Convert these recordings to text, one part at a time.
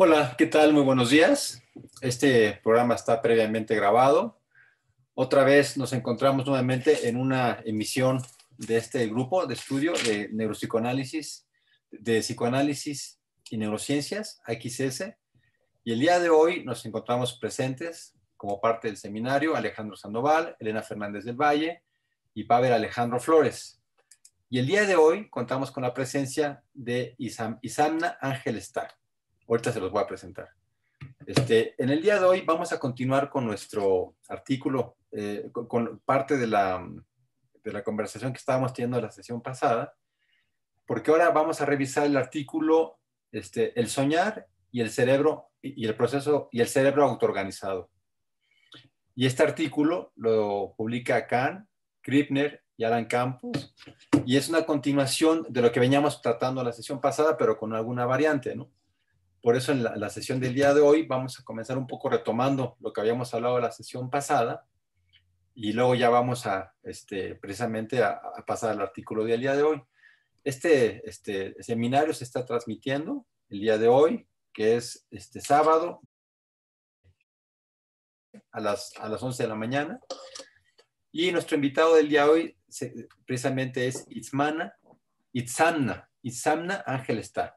Hola, ¿qué tal? Muy buenos días. Este programa está previamente grabado. Otra vez nos encontramos nuevamente en una emisión de este grupo de estudio de neuropsicoanálisis, de psicoanálisis y neurociencias, AXS. Y el día de hoy nos encontramos presentes como parte del seminario Alejandro Sandoval, Elena Fernández del Valle y Pavel Alejandro Flores. Y el día de hoy contamos con la presencia de Isamna Ángel Starr. Ahorita se los voy a presentar. En el día de hoy vamos a continuar con nuestro artículo, con parte de la conversación que estábamos teniendo en la sesión pasada, porque ahora vamos a revisar el artículo El soñar y el cerebro y el proceso y el cerebro autoorganizado. Y este artículo lo publica Kahn, Krippner y Alan Campos, y es una continuación de lo que veníamos tratando en la sesión pasada, pero con alguna variante, ¿no? Por eso en la sesión del día de hoy vamos a comenzar un poco retomando lo que habíamos hablado en la sesión pasada y luego ya vamos a precisamente a pasar al artículo del día de hoy. Este seminario se está transmitiendo el día de hoy, que es este sábado a las 11 de la mañana. Y nuestro invitado del día de hoy precisamente es Itzamna Ángel Starr.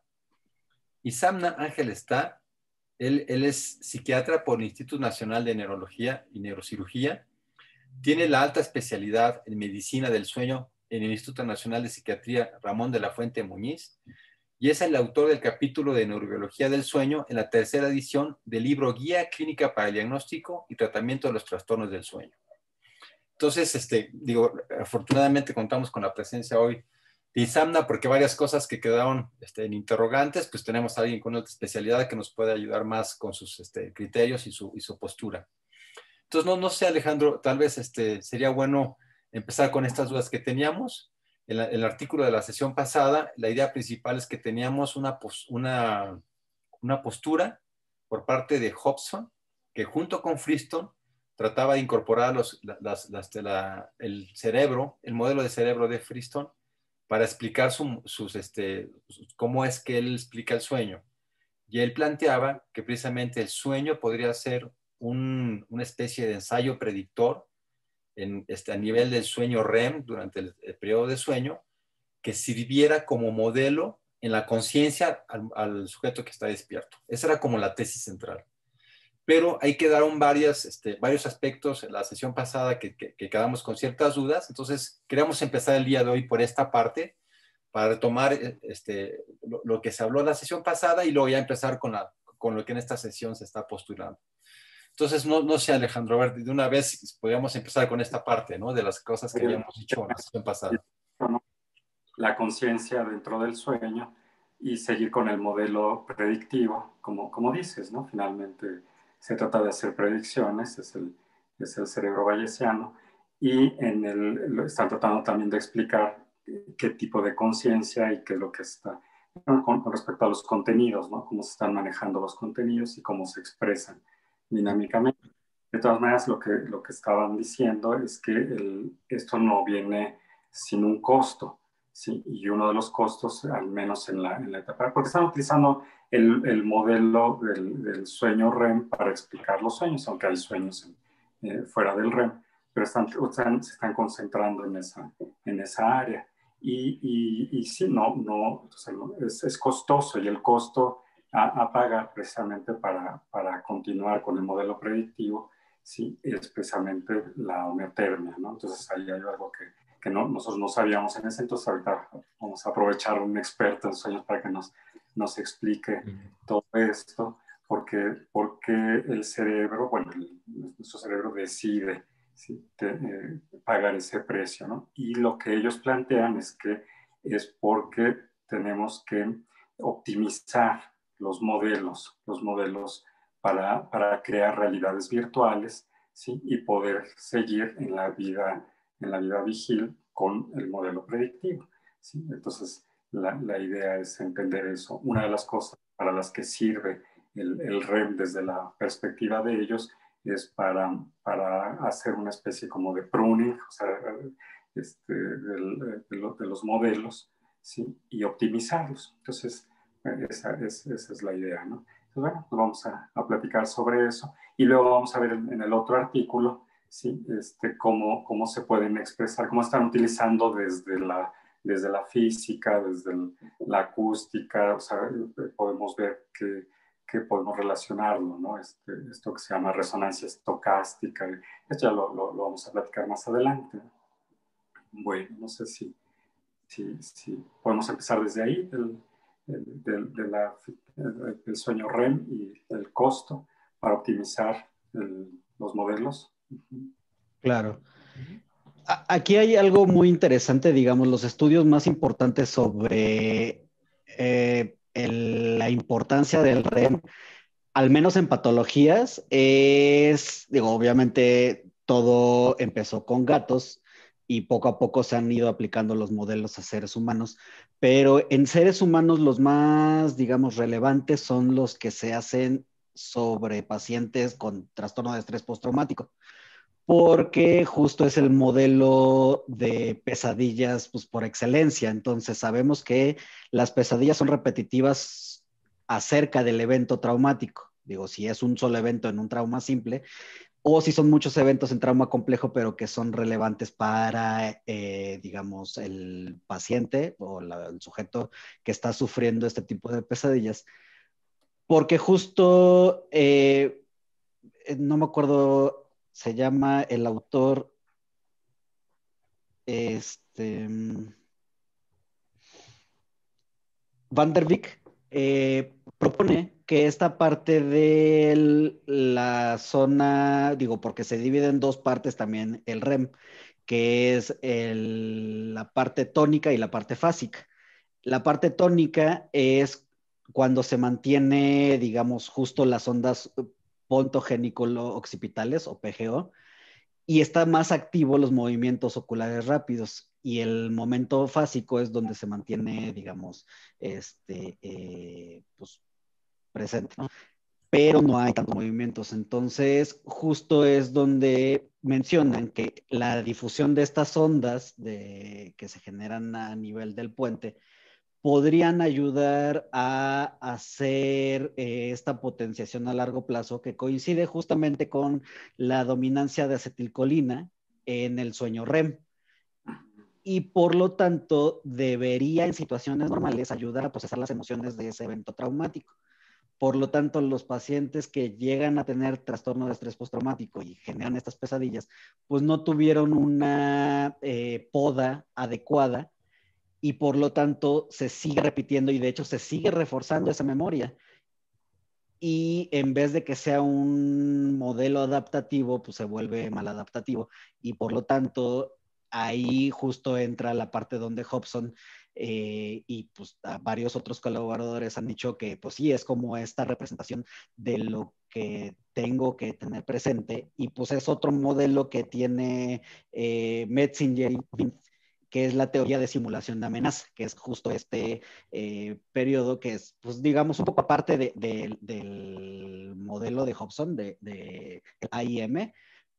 Isamna Ángel Starr. Él es psiquiatra por el Instituto Nacional de Neurología y Neurocirugía. Tiene la alta especialidad en medicina del sueño en el Instituto Nacional de Psiquiatría Ramón de la Fuente Muñiz y es el autor del capítulo de Neurobiología del Sueño en la tercera edición del libro Guía Clínica para el Diagnóstico y Tratamiento de los Trastornos del Sueño. Entonces, afortunadamente contamos con la presencia hoy de Isamna, porque varias cosas que quedaron en interrogantes, pues tenemos a alguien con otra especialidad que nos puede ayudar más con sus criterios y su postura. Entonces, no sé, Alejandro, tal vez sería bueno empezar con estas dudas que teníamos. En el artículo de la sesión pasada, la idea principal es que teníamos una postura por parte de Hobson, que junto con Friston trataba de incorporar el cerebro, el modelo de cerebro de Friston, para explicar cómo es que él explica el sueño. Y él planteaba que precisamente el sueño podría ser una especie de ensayo predictor a nivel del sueño REM durante el periodo de sueño, que sirviera como modelo en la conciencia al sujeto que está despierto. Esa era como la tesis central. Pero ahí quedaron varios aspectos en la sesión pasada que quedamos con ciertas dudas. Entonces, queríamos empezar el día de hoy por esta parte para retomar lo que se habló en la sesión pasada y luego ya empezar con lo que en esta sesión se está postulando. Entonces, no sé, Alejandro, a ver, de una vez podríamos empezar con esta parte, ¿no? De las cosas que habíamos dicho en la sesión pasada. La conciencia dentro del sueño y seguir con el modelo predictivo, como dices, ¿no? Finalmente se trata de hacer predicciones, es el cerebro bayesiano, y están tratando también de explicar qué tipo de conciencia y qué es lo que está, con respecto a los contenidos, ¿no? Cómo se están manejando los contenidos y cómo se expresan dinámicamente. De todas maneras, lo que estaban diciendo es que esto no viene sin un costo. Sí, y uno de los costos, al menos en la etapa, porque están utilizando el modelo del sueño REM para explicar los sueños, aunque hay sueños fuera del REM, pero se están concentrando en esa área. Y sí, o sea, es costoso, y el costo a pagar precisamente para continuar con el modelo predictivo, sí, es precisamente la homeotermia, ¿no? Entonces ahí hay algo que nosotros no sabíamos en ese entonces. Ahorita vamos a aprovechar a un experto en sueños para que nos explique todo esto, porque el cerebro, bueno, nuestro cerebro decide, ¿sí? Pagar ese precio, ¿no? Y lo que ellos plantean es porque tenemos que optimizar los modelos para crear realidades virtuales, ¿sí? Y poder seguir en la vida vigil con el modelo predictivo, ¿sí? Entonces, la idea es entender eso. Una de las cosas para las que sirve el REM desde la perspectiva de ellos es para hacer una especie como de pruning, o sea, de los modelos, ¿sí? Y optimizarlos. Entonces, esa es la idea, ¿no? bueno, pues vamos a platicar sobre eso. Y luego vamos a ver en el otro artículo, ¿sí? Cómo se pueden expresar, cómo están utilizando desde la física, desde la acústica, o sea, podemos ver que podemos relacionarlo, ¿no? Esto que se llama resonancia estocástica. Esto ya lo vamos a platicar más adelante. Bueno, no sé si podemos empezar desde ahí, del sueño REM y el costo para optimizar los modelos. Claro. Aquí hay algo muy interesante, digamos, los estudios más importantes sobre la importancia del REM, al menos en patologías, digo, obviamente todo empezó con gatos y poco a poco se han ido aplicando los modelos a seres humanos, pero en seres humanos los más, digamos, relevantes son los que se hacen sobre pacientes con trastorno de estrés postraumático, porque justo es el modelo de pesadillas, pues por excelencia. Entonces sabemos que las pesadillas son repetitivas acerca del evento traumático. Digo, si es un solo evento en un trauma simple, o si son muchos eventos en trauma complejo, pero que son relevantes para, digamos, el paciente o el sujeto que está sufriendo este tipo de pesadillas. Porque justo, no me acuerdo, se llama el autor, este, Van der Beek, propone que esta parte de la zona, digo, porque se divide en dos partes también el REM, que es la parte tónica y la parte fásica. La parte tónica es cuando se mantiene, digamos, justo las ondas pontogénico-occipitales o PGO, y está más activo los movimientos oculares rápidos. Y el momento fásico es donde se mantiene, digamos, pues presente, ¿no? Pero no hay tantos movimientos. Entonces, justo es donde mencionan que la difusión de estas ondas que se generan a nivel del puente podrían ayudar a hacer esta potenciación a largo plazo que coincide justamente con la dominancia de acetilcolina en el sueño REM. Y por lo tanto debería en situaciones normales ayudar a procesar las emociones de ese evento traumático. Por lo tanto, los pacientes que llegan a tener trastorno de estrés postraumático y generan estas pesadillas, pues no tuvieron una poda adecuada y por lo tanto se sigue repitiendo y de hecho se sigue reforzando esa memoria. Y en vez de que sea un modelo adaptativo, pues se vuelve maladaptativo. Y por lo tanto, ahí justo entra la parte donde Hobson y pues varios otros colaboradores han dicho que pues sí, es como esta representación de lo que tengo que tener presente. Y pues es otro modelo que tiene Metzinger y Vince, que es la teoría de simulación de amenaza, que es justo este periodo que es, pues digamos, un poco aparte del modelo de Hobson, de AIM,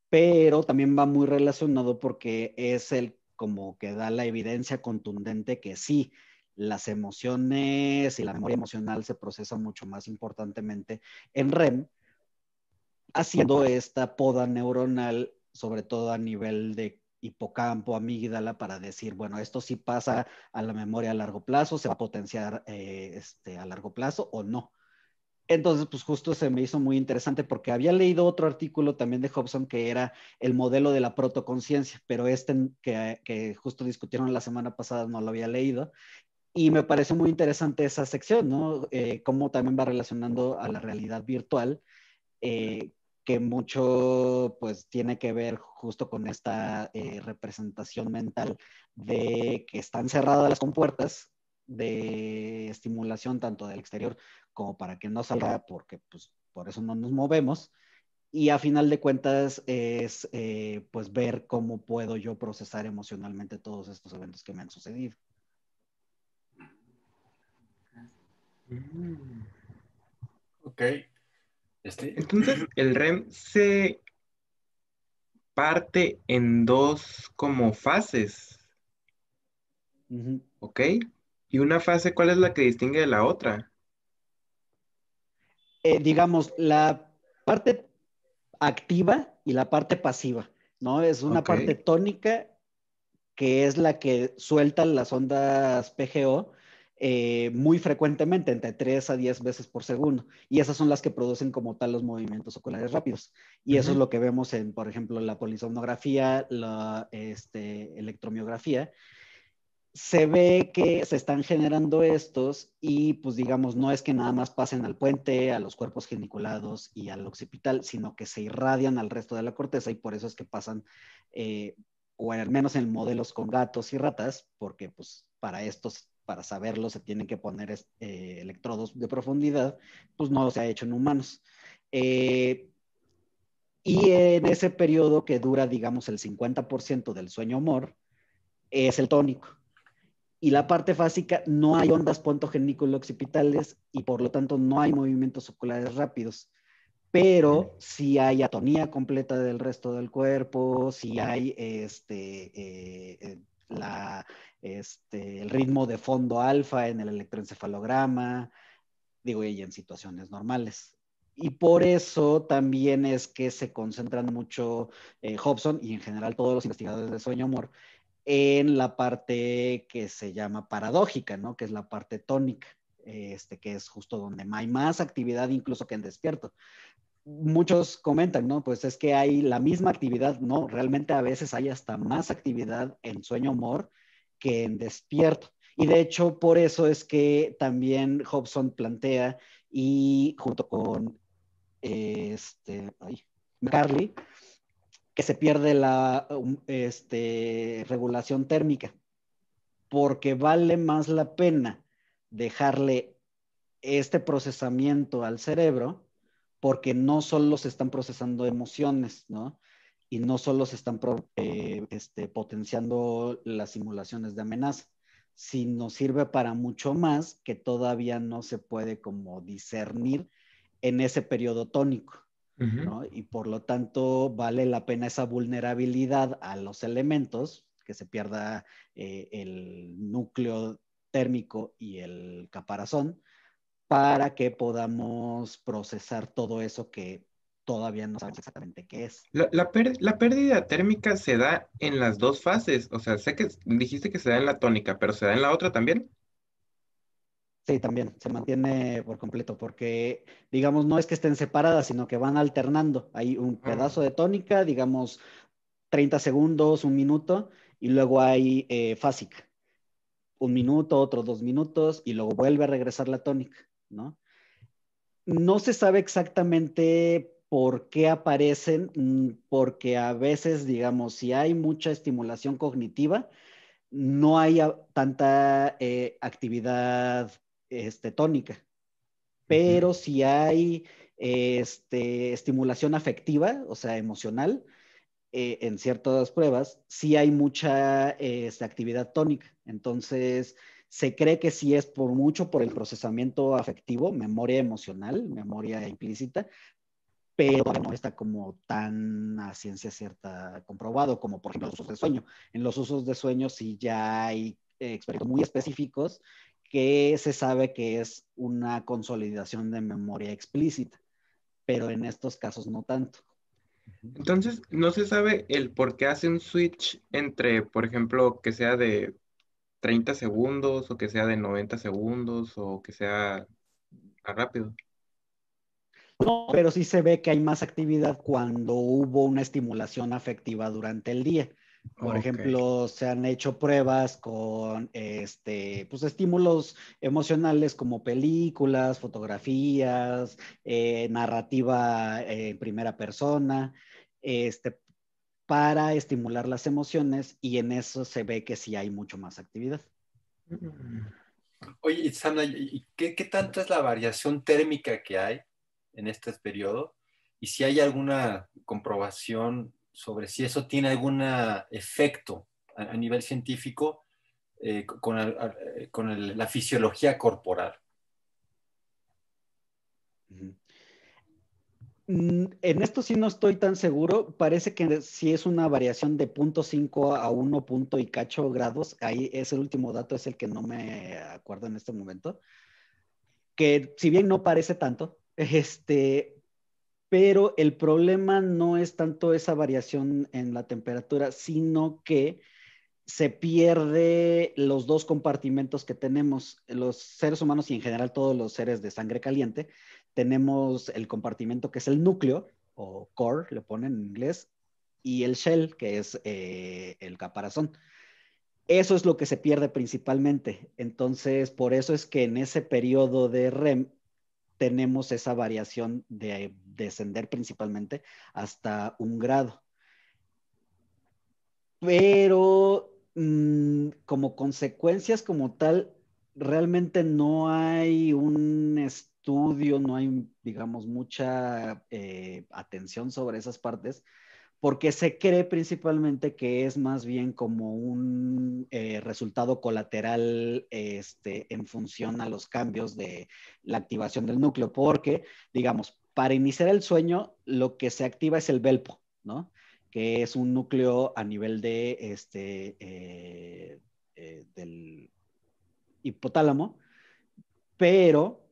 pero también va muy relacionado porque es el como que da la evidencia contundente que sí, las emociones y la memoria emocional se procesan mucho más importantemente en REM, haciendo esta poda neuronal, sobre todo a nivel de hipocampo, amígdala, para decir, bueno, esto sí pasa a la memoria a largo plazo, se va a potenciar a largo plazo o no. Entonces, pues justo se me hizo muy interesante porque había leído otro artículo también de Hobson que era el modelo de la protoconciencia, pero que justo discutieron la semana pasada no lo había leído. Y me pareció muy interesante esa sección, ¿no? Cómo también va relacionando a la realidad virtual, eh, que mucho pues tiene que ver justo con esta representación mental de que están cerradas las compuertas de estimulación tanto del exterior como para que no salga, porque pues por eso no nos movemos. Y a final de cuentas es pues ver cómo puedo yo procesar emocionalmente todos estos eventos que me han sucedido. Mm. Ok. Entonces, el REM se parte en dos como fases, Ujú. ¿ok? Y una fase, ¿cuál es la que distingue de la otra? digamos, la parte activa y la parte pasiva, ¿no? Es una Ok. parte tónica que es la que suelta las ondas PGO muy frecuentemente, entre 3 a 10 veces por segundo. Y esas son las que producen como tal los movimientos oculares rápidos. Y eso es Ujú. lo que vemos en, por ejemplo, la polisomnografía, la electromiografía. Se ve que se están generando estos y pues digamos, no es que nada más pasen al puente, a los cuerpos geniculados y al occipital, sino que se irradian al resto de la corteza y por eso es que pasan, eh, o al menos en modelos con gatos y ratas, porque pues para estos, para saberlo, se tienen que poner electrodos de profundidad, pues no se ha hecho en humanos. Eh, y en ese periodo que dura, digamos, el 50% del sueño humor, es el tónico y la parte fásica no hay ondas pontogenículo-occipitales y por lo tanto no hay movimientos oculares rápidos, pero sí hay atonía completa del resto del cuerpo, sí hay el ritmo de fondo alfa en el electroencefalograma, digo, y en situaciones normales. Y por eso también es que se concentran mucho Hobson y en general todos los investigadores de sueño humor en la parte que se llama paradójica, ¿no? Que es la parte tónica, que es justo donde hay más actividad incluso que en despierto. Muchos comentan, ¿no? Pues es que hay la misma actividad, no, realmente a veces hay hasta más actividad en sueño humor que en despierto. Y de hecho, por eso es que también Hobson plantea, y junto con McCarley, que se pierde la regulación térmica, porque vale más la pena dejarle este procesamiento al cerebro, porque no solo se están procesando emociones, ¿no? Y no solo se están potenciando las simulaciones de amenaza, sino sirve para mucho más que todavía no se puede como discernir en ese periodo tónico. Ujú. ¿No? Y por lo tanto vale la pena esa vulnerabilidad a los elementos, que se pierda el núcleo térmico y el caparazón, para que podamos procesar todo eso que todavía no sabemos exactamente qué es. La pérdida térmica se da en las dos fases. O sea, sé que dijiste que se da en la tónica, pero ¿se da en la otra también? Sí, también se mantiene por completo, porque, digamos, no es que estén separadas, sino que van alternando. Hay un Ah, pedazo de tónica, digamos, 30 segundos, un minuto, y luego hay fásica. Un minuto, otros 2 minutos, y luego vuelve a regresar la tónica, ¿no? No se sabe exactamente por qué aparecen, porque a veces, digamos, si hay mucha estimulación cognitiva, no hay tanta actividad tónica, ujú. pero si hay estimulación afectiva, o sea, emocional, en ciertas pruebas, sí hay mucha actividad tónica. Entonces, se cree que sí es por mucho por el procesamiento afectivo, memoria emocional, memoria implícita, pero no está como tan a ciencia cierta comprobado como, por ejemplo, los usos de sueño. En los usos de sueño sí ya hay experimentos muy específicos que se sabe que es una consolidación de memoria explícita, pero en estos casos no tanto. Entonces, no se sabe el por qué hace un switch entre, por ejemplo, que sea de 30 segundos o que sea de 90 segundos o que sea más rápido. No, pero sí se ve que hay más actividad cuando hubo una estimulación afectiva durante el día. Por Ok. ejemplo, se han hecho pruebas con pues, estímulos emocionales como películas, fotografías, narrativa en primera persona, este, para estimular las emociones y en eso se ve que sí hay mucho más actividad. Mm. Oye, Sandra, ¿y qué tanto es la variación térmica que hay en este periodo? Y si hay alguna comprobación sobre si eso tiene algún efecto a nivel científico con la fisiología corporal. Ujú. En esto sí no estoy tan seguro. Parece que sí es una variación de 0.5 a 1 punto y cacho grados. Ahí es el último dato, es el que no me acuerdo en este momento. Que si bien no parece tanto, Este, pero el problema no es tanto esa variación en la temperatura, sino que se pierde los dos compartimentos que tenemos los seres humanos y en general todos los seres de sangre caliente. Tenemos el compartimento que es el núcleo, o core, le ponen en inglés, y el shell, que es el caparazón. Eso es lo que se pierde principalmente. Entonces, por eso es que en ese periodo de REM tenemos esa variación de descender principalmente hasta 1 grado. Pero como consecuencias como tal, realmente no hay un estudio, no hay, digamos, mucha atención sobre esas partes, porque se cree principalmente que es más bien como un resultado colateral en función a los cambios de la activación del núcleo, porque, digamos, para iniciar el sueño, lo que se activa es el BELPO, ¿no? Que es un núcleo a nivel de del hipotálamo, pero,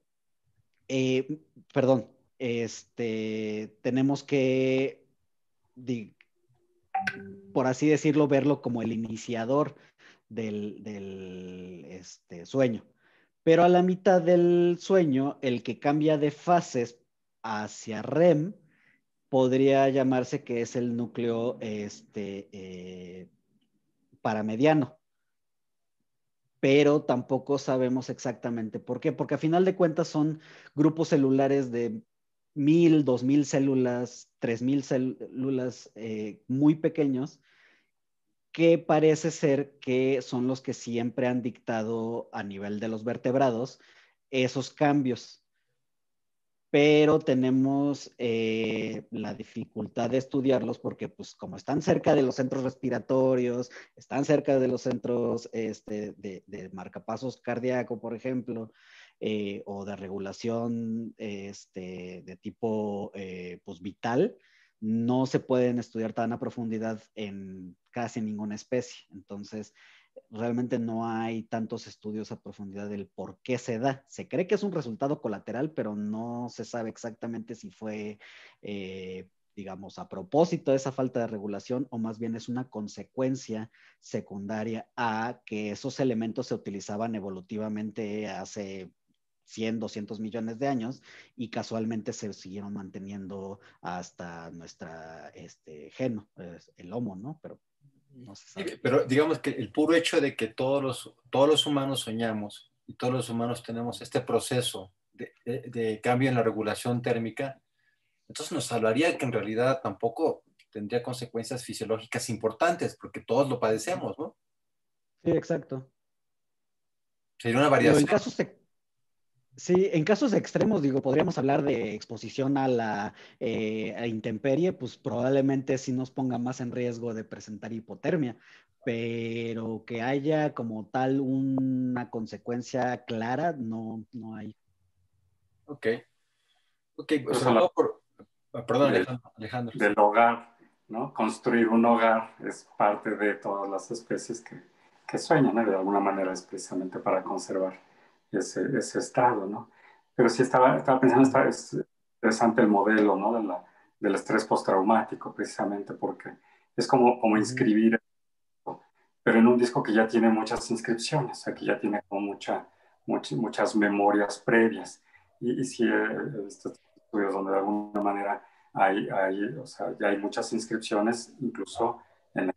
eh, perdón, tenemos que, por así decirlo, verlo como el iniciador del sueño. Pero a la mitad del sueño, el que cambia de fases hacia REM podría llamarse que es el núcleo paramediano, pero tampoco sabemos exactamente por qué, porque a final de cuentas son grupos celulares de 1000, 2000 células, 3000 células muy pequeños, que parece ser que son los que siempre han dictado a nivel de los vertebrados esos cambios, pero tenemos la dificultad de estudiarlos porque, pues, como están cerca de los centros respiratorios, están cerca de los centros de marcapasos cardíaco, por ejemplo, o de regulación de tipo pues, vital, no se pueden estudiar tan a profundidad en casi ninguna especie. Entonces, realmente no hay tantos estudios a profundidad del por qué se da. Se cree que es un resultado colateral, pero no se sabe exactamente si fue, digamos, a propósito de esa falta de regulación o más bien es una consecuencia secundaria a que esos elementos se utilizaban evolutivamente hace 100, 200 millones de años y casualmente se siguieron manteniendo hasta nuestra geno, el Homo, ¿no? Pero no se sabe. Pero digamos que el puro hecho de que todos los humanos soñamos y todos los humanos tenemos este proceso de cambio en la regulación térmica, entonces nos hablaría que en realidad tampoco tendría consecuencias fisiológicas importantes, porque todos lo padecemos, ¿no? Sí, exacto. Sería una Digo, en variación. casos sí, en casos extremos, digo, podríamos hablar de exposición a la a intemperie, pues probablemente sí nos ponga más en riesgo de presentar hipotermia, pero que haya como tal una consecuencia clara, no, no hay. Ok, ok, pues Incluso sobre la todo por... Perdón, del, Alejandro. del hogar, ¿no? Construir un hogar es parte de todas las especies que sueñan, ¿no? De alguna manera es precisamente para conservar ese estado, ¿no? Pero sí estaba pensando, es interesante el modelo, ¿no? Del estrés postraumático, precisamente porque es como Ujú. inscribir, pero en un disco que ya tiene muchas inscripciones, o sea, que ya tiene como muchas memorias previas. Y sí he visto estudios donde de alguna manera o sea, ya hay muchas inscripciones, incluso en la,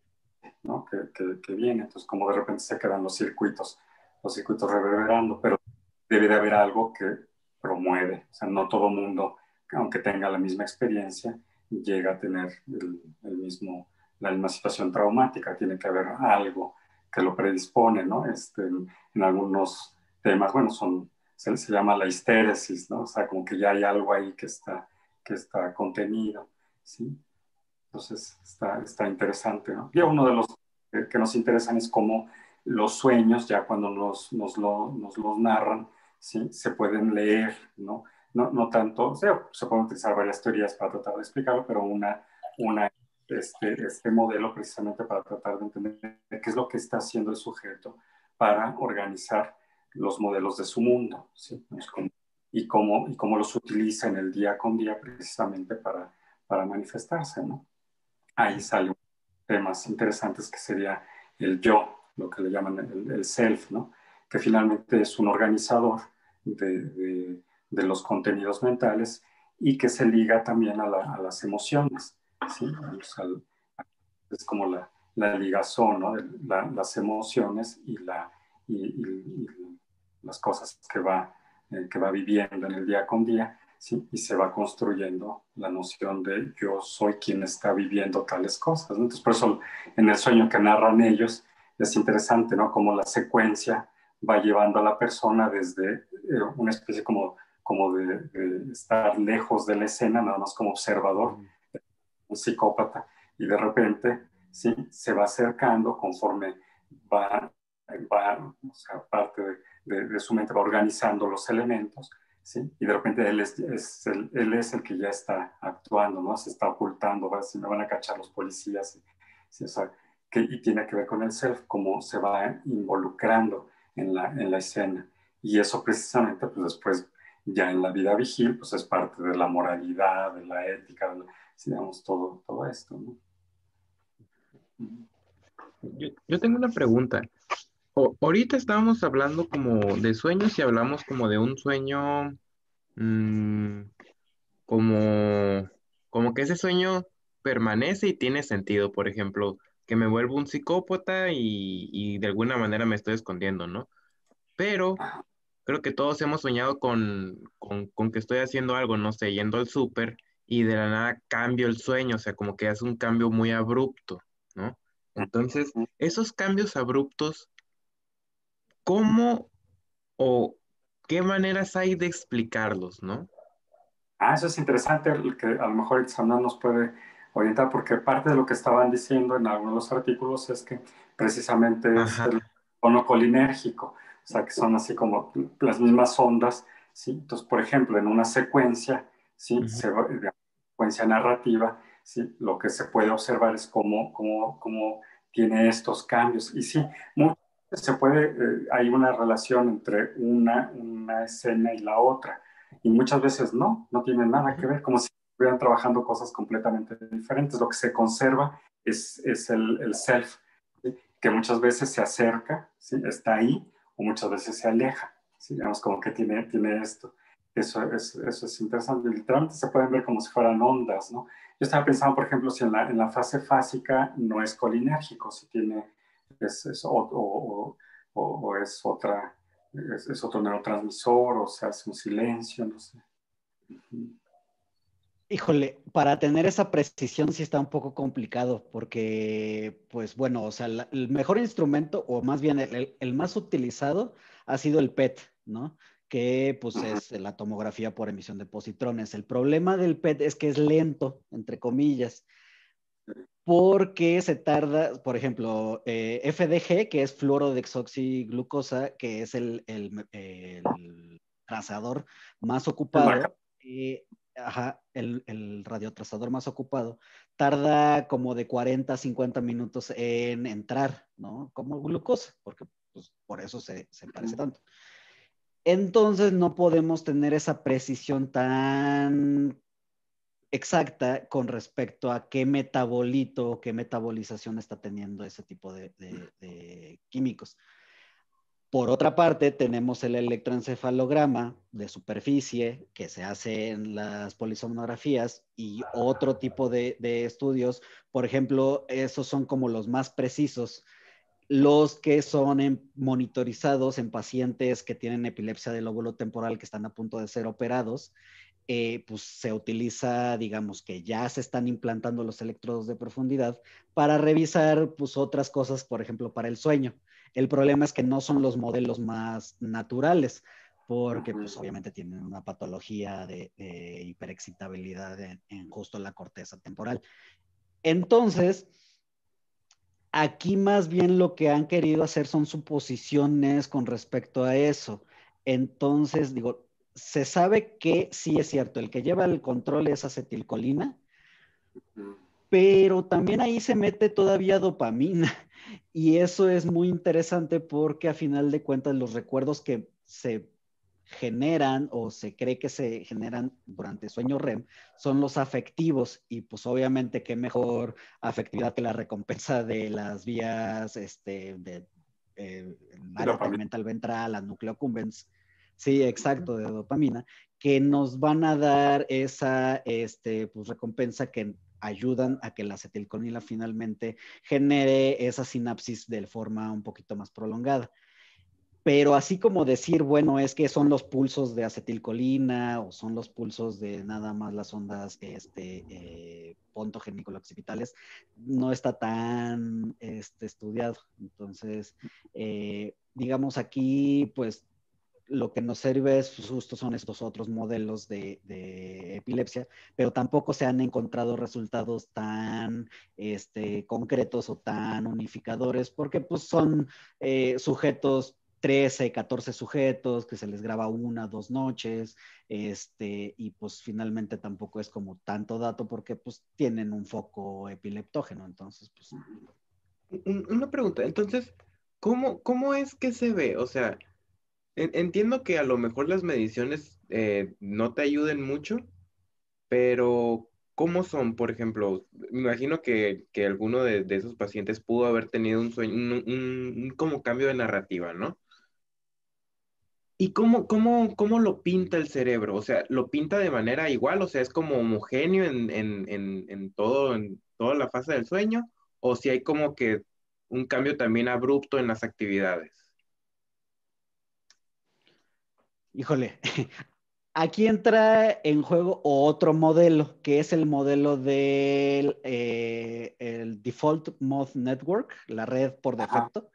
¿no? que viene. Entonces, como de repente se quedan los circuitos reverberando, pero debe de haber algo que promueve. O sea, no todo mundo, aunque tenga la misma experiencia, llega a tener la misma situación traumática. Tiene que haber algo que lo predispone, ¿no? En algunos temas, bueno, se llama la histéresis, ¿no? O sea, como que ya hay algo ahí que está contenido, ¿sí? Entonces, está interesante, ¿no? Y uno de los que nos interesan es cómo los sueños, ya cuando nos los narran, ¿sí? Se pueden leer, ¿no? No tanto, o sea, se pueden utilizar varias teorías para tratar de explicarlo, pero una este modelo precisamente para tratar de entender qué es lo que está haciendo el sujeto para organizar los modelos de su mundo, ¿sí? y cómo los utiliza en el día con día precisamente para manifestarse, ¿no? Ahí salen temas interesantes que sería el yo, lo que le llaman el self, ¿no? Que finalmente es un organizador de los contenidos mentales y que se liga también a las emociones, ¿sí? Es como la ligazón, ¿no? Las emociones y las cosas que va viviendo en el día con día, ¿sí? Y se va construyendo la noción de yo soy quien está viviendo tales cosas, ¿no? Entonces, por eso en el sueño que narran ellos es interesante, ¿no? Como la secuencia va llevando a la persona desde una especie como de estar lejos de la escena, nada más como observador, un psicópata, y de repente, ¿sí? Se va acercando conforme o sea, parte de su mente va organizando los elementos, ¿sí? Y de repente él es el que ya está actuando, ¿no? Se está ocultando, va, si me van a cachar los policías, ¿sí? O sea, y tiene que ver con el self, cómo se va involucrando en la escena. Y eso precisamente, pues después, ya en la vida vigil, pues es parte de la moralidad, de la ética, digamos, todo esto, ¿no? Yo tengo una pregunta. Ahorita estábamos hablando como de sueños y hablamos como de un sueño, mm, como, como que ese sueño permanece y tiene sentido. Por ejemplo, que me vuelvo un psicópata y de alguna manera me estoy escondiendo, ¿no? Pero creo que todos hemos soñado con que estoy haciendo algo, no sé, yendo al súper y de la nada cambio el sueño, o sea, como que es un cambio muy abrupto, ¿no? Entonces, esos cambios abruptos, ¿cómo o qué maneras hay de explicarlos, ¿no? Eso es interesante, que a lo mejor Itzamna nos puede orientar, porque parte de lo que estaban diciendo en algunos de los artículos es que precisamente es Ajá. el tono colinérgico, o sea, que son así como las mismas ondas, ¿sí? Entonces, por ejemplo, en una secuencia, ¿sí? Ujú. De secuencia narrativa, ¿sí? Lo que se puede observar es cómo tiene estos cambios. Y sí, hay una relación entre una escena y la otra y muchas veces no tienen nada que ver, como si estuvieran trabajando cosas completamente diferentes. Lo que se conserva es el self, ¿sí? Que muchas veces se acerca, ¿sí? Está ahí, o muchas veces se aleja, ¿sí? Digamos, como que tiene esto. Eso es interesante. Literalmente se pueden ver como si fueran ondas, ¿no? Yo estaba pensando, por ejemplo, si en la fase fásica no es colinérgico, si tiene, o es otra, es otro neurotransmisor, o se hace un silencio, no sé. Híjole, para tener esa precisión sí está un poco complicado porque, pues bueno, o sea, el mejor instrumento, o más bien el más utilizado, ha sido el PET, ¿no? Que pues es la tomografía por emisión de positrones. El problema del PET es que es lento, entre comillas, porque se tarda, por ejemplo, FDG, que es fluorodexoxiglucosa, que es el trazador más ocupado, ajá, el radiotrazador más ocupado, tarda como de 40 a 50 minutos en entrar, ¿no? Como glucosa, porque pues, por eso se parece tanto. Entonces no podemos tener esa precisión tan exacta con respecto a qué metabolito o qué metabolización está teniendo ese tipo de químicos. Por otra parte, tenemos el electroencefalograma de superficie que se hace en las polisomnografías y otro tipo de estudios. Por ejemplo, esos son como los más precisos, los que son monitorizados en pacientes que tienen epilepsia del lóbulo temporal que están a punto de ser operados. Pues se utiliza, digamos que ya se están implantando los electrodos de profundidad para revisar pues otras cosas, por ejemplo, para el sueño. El problema es que no son los modelos más naturales, porque pues obviamente tienen una patología de hiperexcitabilidad en justo la corteza temporal. Entonces, aquí más bien lo que han querido hacer son suposiciones con respecto a eso. Entonces, digo, se sabe que sí es cierto, el que lleva el control es acetilcolina, pero también ahí se mete todavía dopamina. Y eso es muy interesante porque a final de cuentas los recuerdos que se generan o se cree que se generan durante sueño REM son los afectivos, y pues obviamente qué mejor afectividad que la recompensa de las vías de el área Dopamina. tegmental ventral, la núcleo accumbens, sí, exacto, de dopamina, que nos van a dar esa pues, recompensa que ayudan a que la acetilcolina finalmente genere esa sinapsis de forma un poquito más prolongada. Pero así como decir, bueno, es que son los pulsos de acetilcolina o son los pulsos de nada más las ondas pontogénico-occipitales, no está tan estudiado. Entonces, digamos aquí, pues lo que nos sirve es justo son estos otros modelos de epilepsia, pero tampoco se han encontrado resultados tan concretos o tan unificadores, porque pues son sujetos 13, 14 sujetos, que se les graba 1, 2 noches, y pues finalmente tampoco es como tanto dato porque pues tienen un foco epileptógeno, entonces pues... Una pregunta, entonces, ¿cómo es que se ve? O sea, entiendo que a lo mejor las mediciones no te ayuden mucho, pero ¿cómo son? Por ejemplo, me imagino que alguno de esos pacientes pudo haber tenido un sueño, un como cambio de narrativa, ¿no? ¿Y cómo lo pinta el cerebro? O sea, ¿lo pinta de manera igual? O sea, ¿es como homogéneo en toda la fase del sueño? ¿O si hay como que un cambio también abrupto en las actividades? Híjole, aquí entra en juego otro modelo, que es el modelo del el Default Mode Network, la red por Ajá. defecto,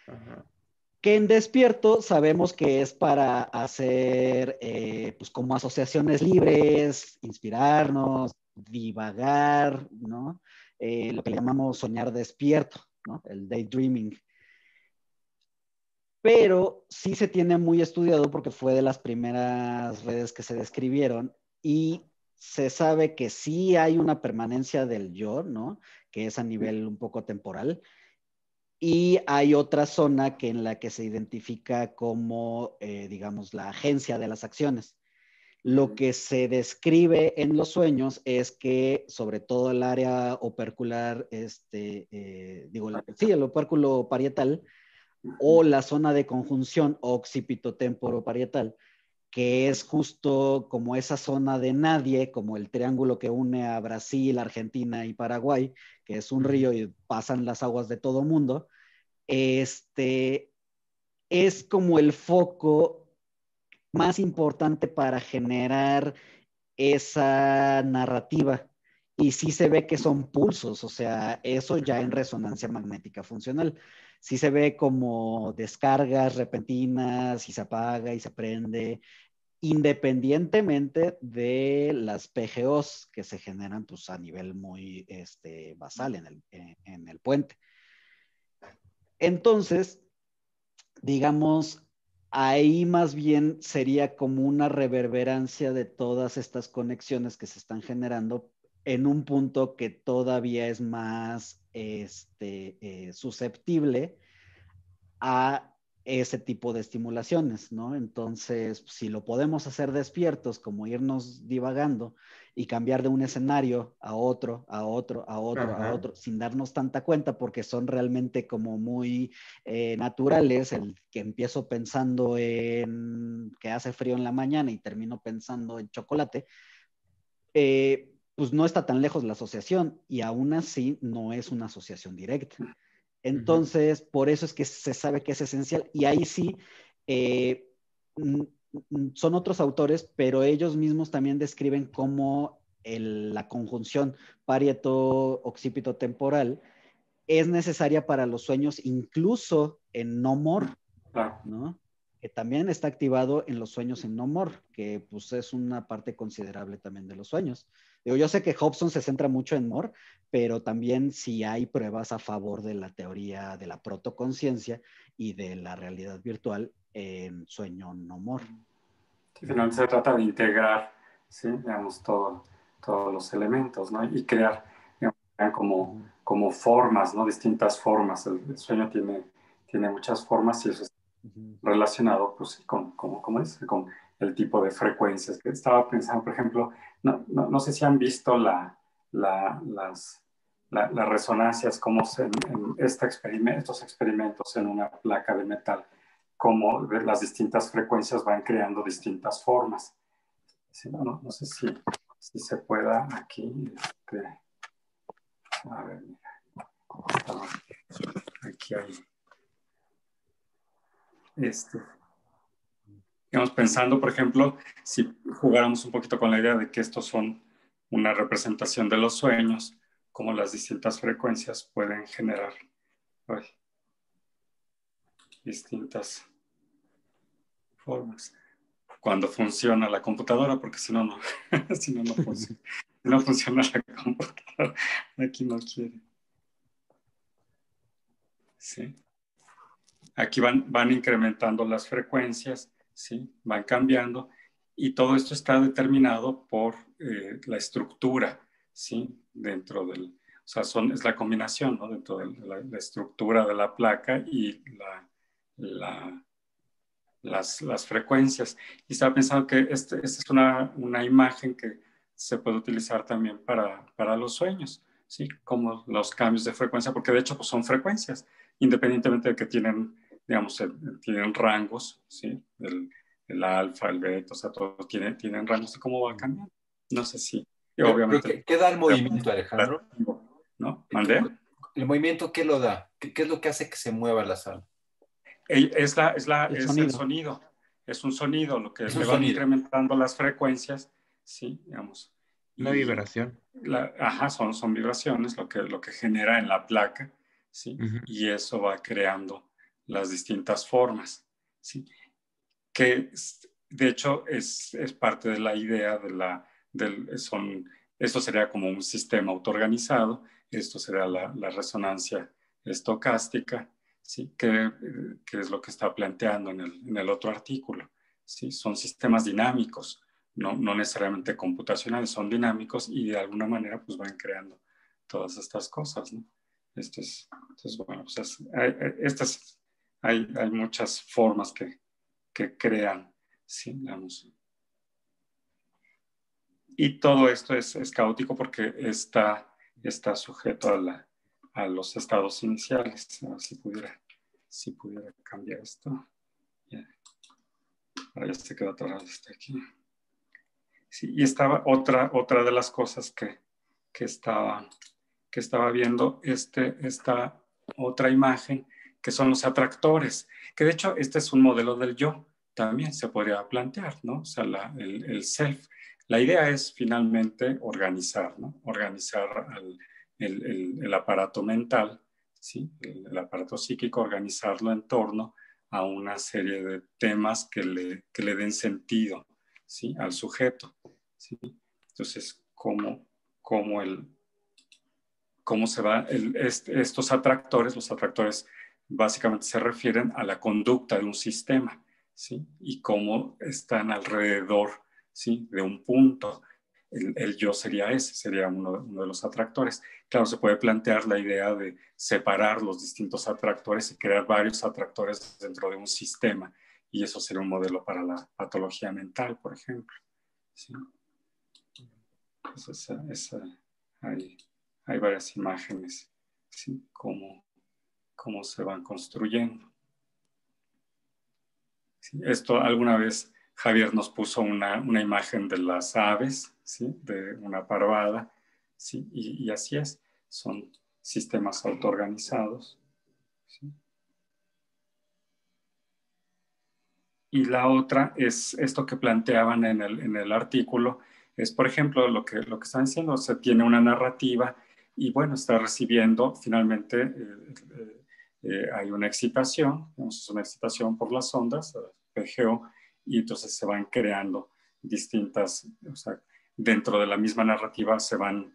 Ajá. que en despierto sabemos que es para hacer pues como asociaciones libres, inspirarnos, divagar, ¿no? Lo que le llamamos soñar despierto, ¿no? El daydreaming. Pero sí se tiene muy estudiado porque fue de las primeras redes que se describieron, y se sabe que sí hay una permanencia del yo, ¿no? Que es a nivel un poco temporal, y hay otra zona que en la que se identifica como, digamos, la agencia de las acciones. Lo que se describe en los sueños es que, sobre todo el área opercular, sí, el opérculo parietal, o la zona de conjunción occipitotemporoparietal, que es justo como esa zona de nadie, como el triángulo que une a Brasil, Argentina y Paraguay, que es un río y pasan las aguas de todo mundo, es como el foco más importante para generar esa narrativa. Y sí se ve que son pulsos, o sea, eso ya en resonancia magnética funcional. Sí se ve como descargas repentinas y se apaga y se prende, independientemente de las PGOs que se generan pues, a nivel muy basal en el puente. Entonces, digamos, ahí más bien sería como una reverberancia de todas estas conexiones que se están generando en un punto que todavía es más susceptible a ese tipo de estimulaciones, ¿no? Entonces, si lo podemos hacer despiertos, como irnos divagando y cambiar de un escenario a otro, a otro, a otro, a Ajá. otro, sin darnos tanta cuenta, porque son realmente como muy naturales, el que empiezo pensando en que hace frío en la mañana y termino pensando en chocolate, pues no está tan lejos la asociación, y aún así no es una asociación directa. Entonces, por eso es que se sabe que es esencial. Y ahí sí, eh, son otros autores, pero ellos mismos también describen cómo la conjunción parieto-occipito temporal es necesaria para los sueños, incluso en no more, Claro. ¿no? Que también está activado en los sueños en no more, que pues es una parte considerable también de los sueños. Digo, yo sé que Hobson se centra mucho en more, pero también sí hay pruebas a favor de la teoría de la protoconciencia y de la realidad virtual en sueño no more. Sí, finalmente se trata de integrar, ¿sí? Digamos, todos los elementos, ¿no? Y crear, digamos, como formas, ¿no? Distintas formas. El sueño tiene muchas formas y eso es relacionado pues, ¿cómo es? Con el tipo de frecuencias que estaba pensando, por ejemplo, no sé si han visto las resonancias, como en estos experimentos en una placa de metal, cómo las distintas frecuencias van creando distintas formas. Sí, no sé si se pueda aquí. A ver, mira, aquí hay digamos, pensando, por ejemplo, si jugáramos un poquito con la idea de que estos son una representación de los sueños, cómo las distintas frecuencias pueden generar distintas formas. Cuando funciona la computadora, porque si no, no, si no funciona. Si no funciona la computadora, aquí no quiere. Sí. Aquí van incrementando las frecuencias, ¿sí? Van cambiando, y todo esto está determinado por la estructura, ¿sí? Dentro del, o sea, es la combinación, ¿no? Dentro de la estructura de la placa y las frecuencias. Y estaba pensando que esta es una imagen que se puede utilizar también para los sueños, ¿sí? Como los cambios de frecuencia, porque de hecho pues, son frecuencias, independientemente de que tienen, digamos, tienen rangos, ¿sí? El alfa, el beta, o sea, todos tienen rangos de cómo va cambiando. No sé si, Pero obviamente, ¿qué da el movimiento, Alejandro? ¿no? ¿Mandé? ¿El movimiento qué lo da? ¿Qué es lo que hace que se mueva la sala? Es El el sonido. sonido, es un sonido, lo que Es un le van sonido. incrementando las frecuencias, ¿sí? Digamos. Una Y vibración. son vibraciones lo que genera en la placa, ¿sí? Ujú. Y eso va creando las distintas formas, ¿sí? Que de hecho es parte de la idea esto sería como un sistema autoorganizado, esto sería la resonancia estocástica, ¿sí? Que es lo que está planteando en el otro artículo, ¿sí? Son sistemas dinámicos, no necesariamente computacionales, son dinámicos y de alguna manera pues van creando todas estas cosas, ¿no? Entonces, bueno, pues hay muchas formas que crean, ¿sí? Digamos. Y todo esto es caótico porque está sujeto a los estados iniciales. A ver si pudiera cambiar esto. Yeah. Ahora ya se quedó atorado este aquí. Sí, y estaba otra de las cosas que estaba viendo, esta otra imagen, que son los atractores, que de hecho este es un modelo del yo, también se podría plantear, ¿no? O sea, el self. La idea es finalmente organizar, ¿no? Organizar el aparato mental, ¿sí? El aparato psíquico, organizarlo en torno a una serie de temas que le den sentido, ¿sí? Al sujeto, ¿sí? Entonces, cómo se van estos atractores. Los atractores básicamente se refieren a la conducta de un sistema, ¿sí? Y cómo están alrededor, ¿sí? De un punto. El yo sería uno de los atractores. Claro, se puede plantear la idea de separar los distintos atractores y crear varios atractores dentro de un sistema. Y eso sería un modelo para la patología mental, por ejemplo, ¿sí? Pues hay varias imágenes, ¿sí? Cómo se van construyendo. ¿Sí? Esto alguna vez Javier nos puso una imagen de las aves, ¿sí? De una parvada, ¿sí? Y así es, son sistemas autoorganizados, ¿sí? Y la otra es esto que planteaban en el artículo, es por ejemplo lo que están diciendo, o sea, tiene una narrativa y bueno, está recibiendo finalmente, hay una excitación, es una excitación por las ondas, PGO, y entonces se van creando distintas, o sea, dentro de la misma narrativa se van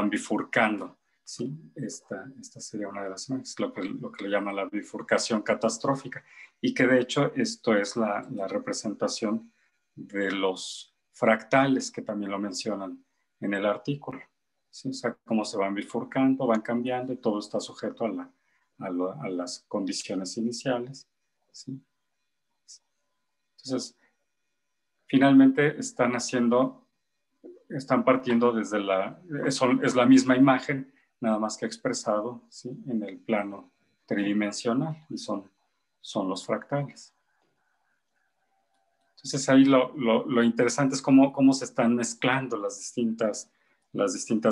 bifurcando, ¿sí? Esta sería una de las imágenes, lo que le llama la bifurcación catastrófica, y que de hecho esto es la representación de los fractales, que también lo mencionan en el artículo, ¿sí? O sea, cómo se van bifurcando, van cambiando y todo está sujeto a las condiciones iniciales, ¿sí? Entonces, finalmente están partiendo desde es la misma imagen, nada más que expresado, ¿sí?, en el plano tridimensional, y son los fractales. Entonces ahí lo interesante es cómo se están mezclando las distintas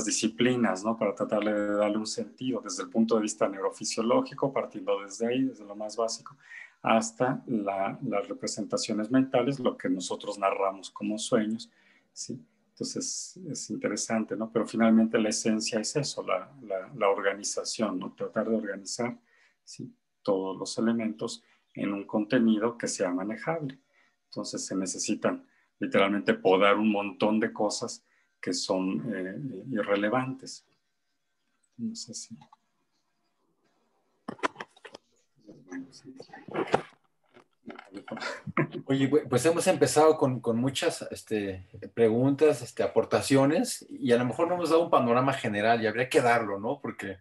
disciplinas, ¿no?, para tratar de darle un sentido desde el punto de vista neurofisiológico, partiendo desde ahí, desde lo más básico, hasta las representaciones mentales, lo que nosotros narramos como sueños, ¿sí? Entonces es interesante, ¿no? Pero finalmente la esencia es eso, la organización, ¿no? Tratar de organizar, ¿sí?, todos los elementos en un contenido que sea manejable. Entonces se necesitan literalmente podar un montón de cosas que son irrelevantes. No sé si... Oye, pues hemos empezado con muchas preguntas, aportaciones, y a lo mejor no hemos dado un panorama general y habría que darlo, ¿no? Porque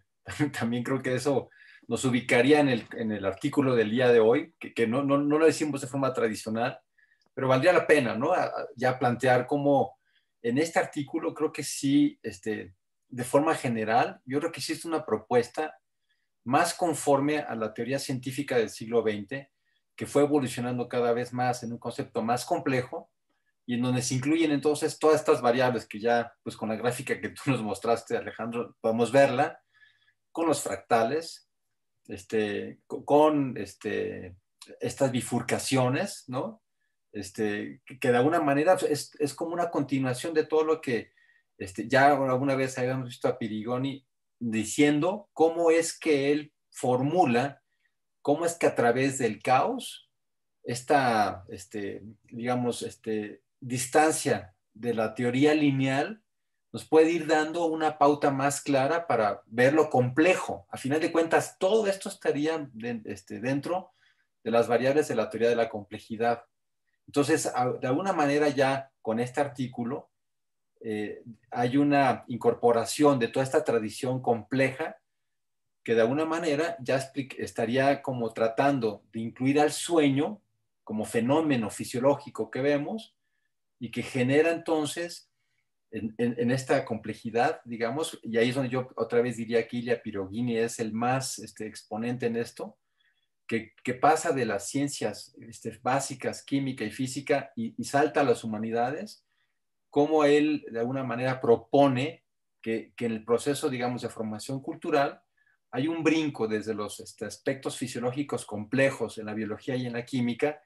también creo que eso nos ubicaría en el artículo del día de hoy, que no lo decimos de forma tradicional, pero valdría la pena, ¿no? Ya plantear cómo en este artículo creo que sí, de forma general, yo creo que existe una propuesta más conforme a la teoría científica del siglo XX, que fue evolucionando cada vez más en un concepto más complejo y en donde se incluyen entonces todas estas variables que ya, pues con la gráfica que tú nos mostraste, Alejandro, podemos verla, con los fractales, con estas bifurcaciones, ¿no? Que de alguna manera es como una continuación de todo lo que ya alguna vez habíamos visto a Pirigoni diciendo cómo es que él formula, cómo es que a través del caos, esta, digamos, distancia de la teoría lineal nos puede ir dando una pauta más clara para ver lo complejo. A final de cuentas, todo esto estaría dentro de las variables de la teoría de la complejidad. Entonces, de alguna manera ya con este artículo hay una incorporación de toda esta tradición compleja que de alguna manera ya estaría como tratando de incluir al sueño como fenómeno fisiológico que vemos y que genera entonces en esta complejidad, digamos, y ahí es donde yo otra vez diría que Ilya Pirogini es el más exponente en esto, que pasa de las ciencias básicas, química y física, y salta a las humanidades, como él de alguna manera propone que en el proceso, digamos, de formación cultural hay un brinco desde los aspectos fisiológicos complejos en la biología y en la química,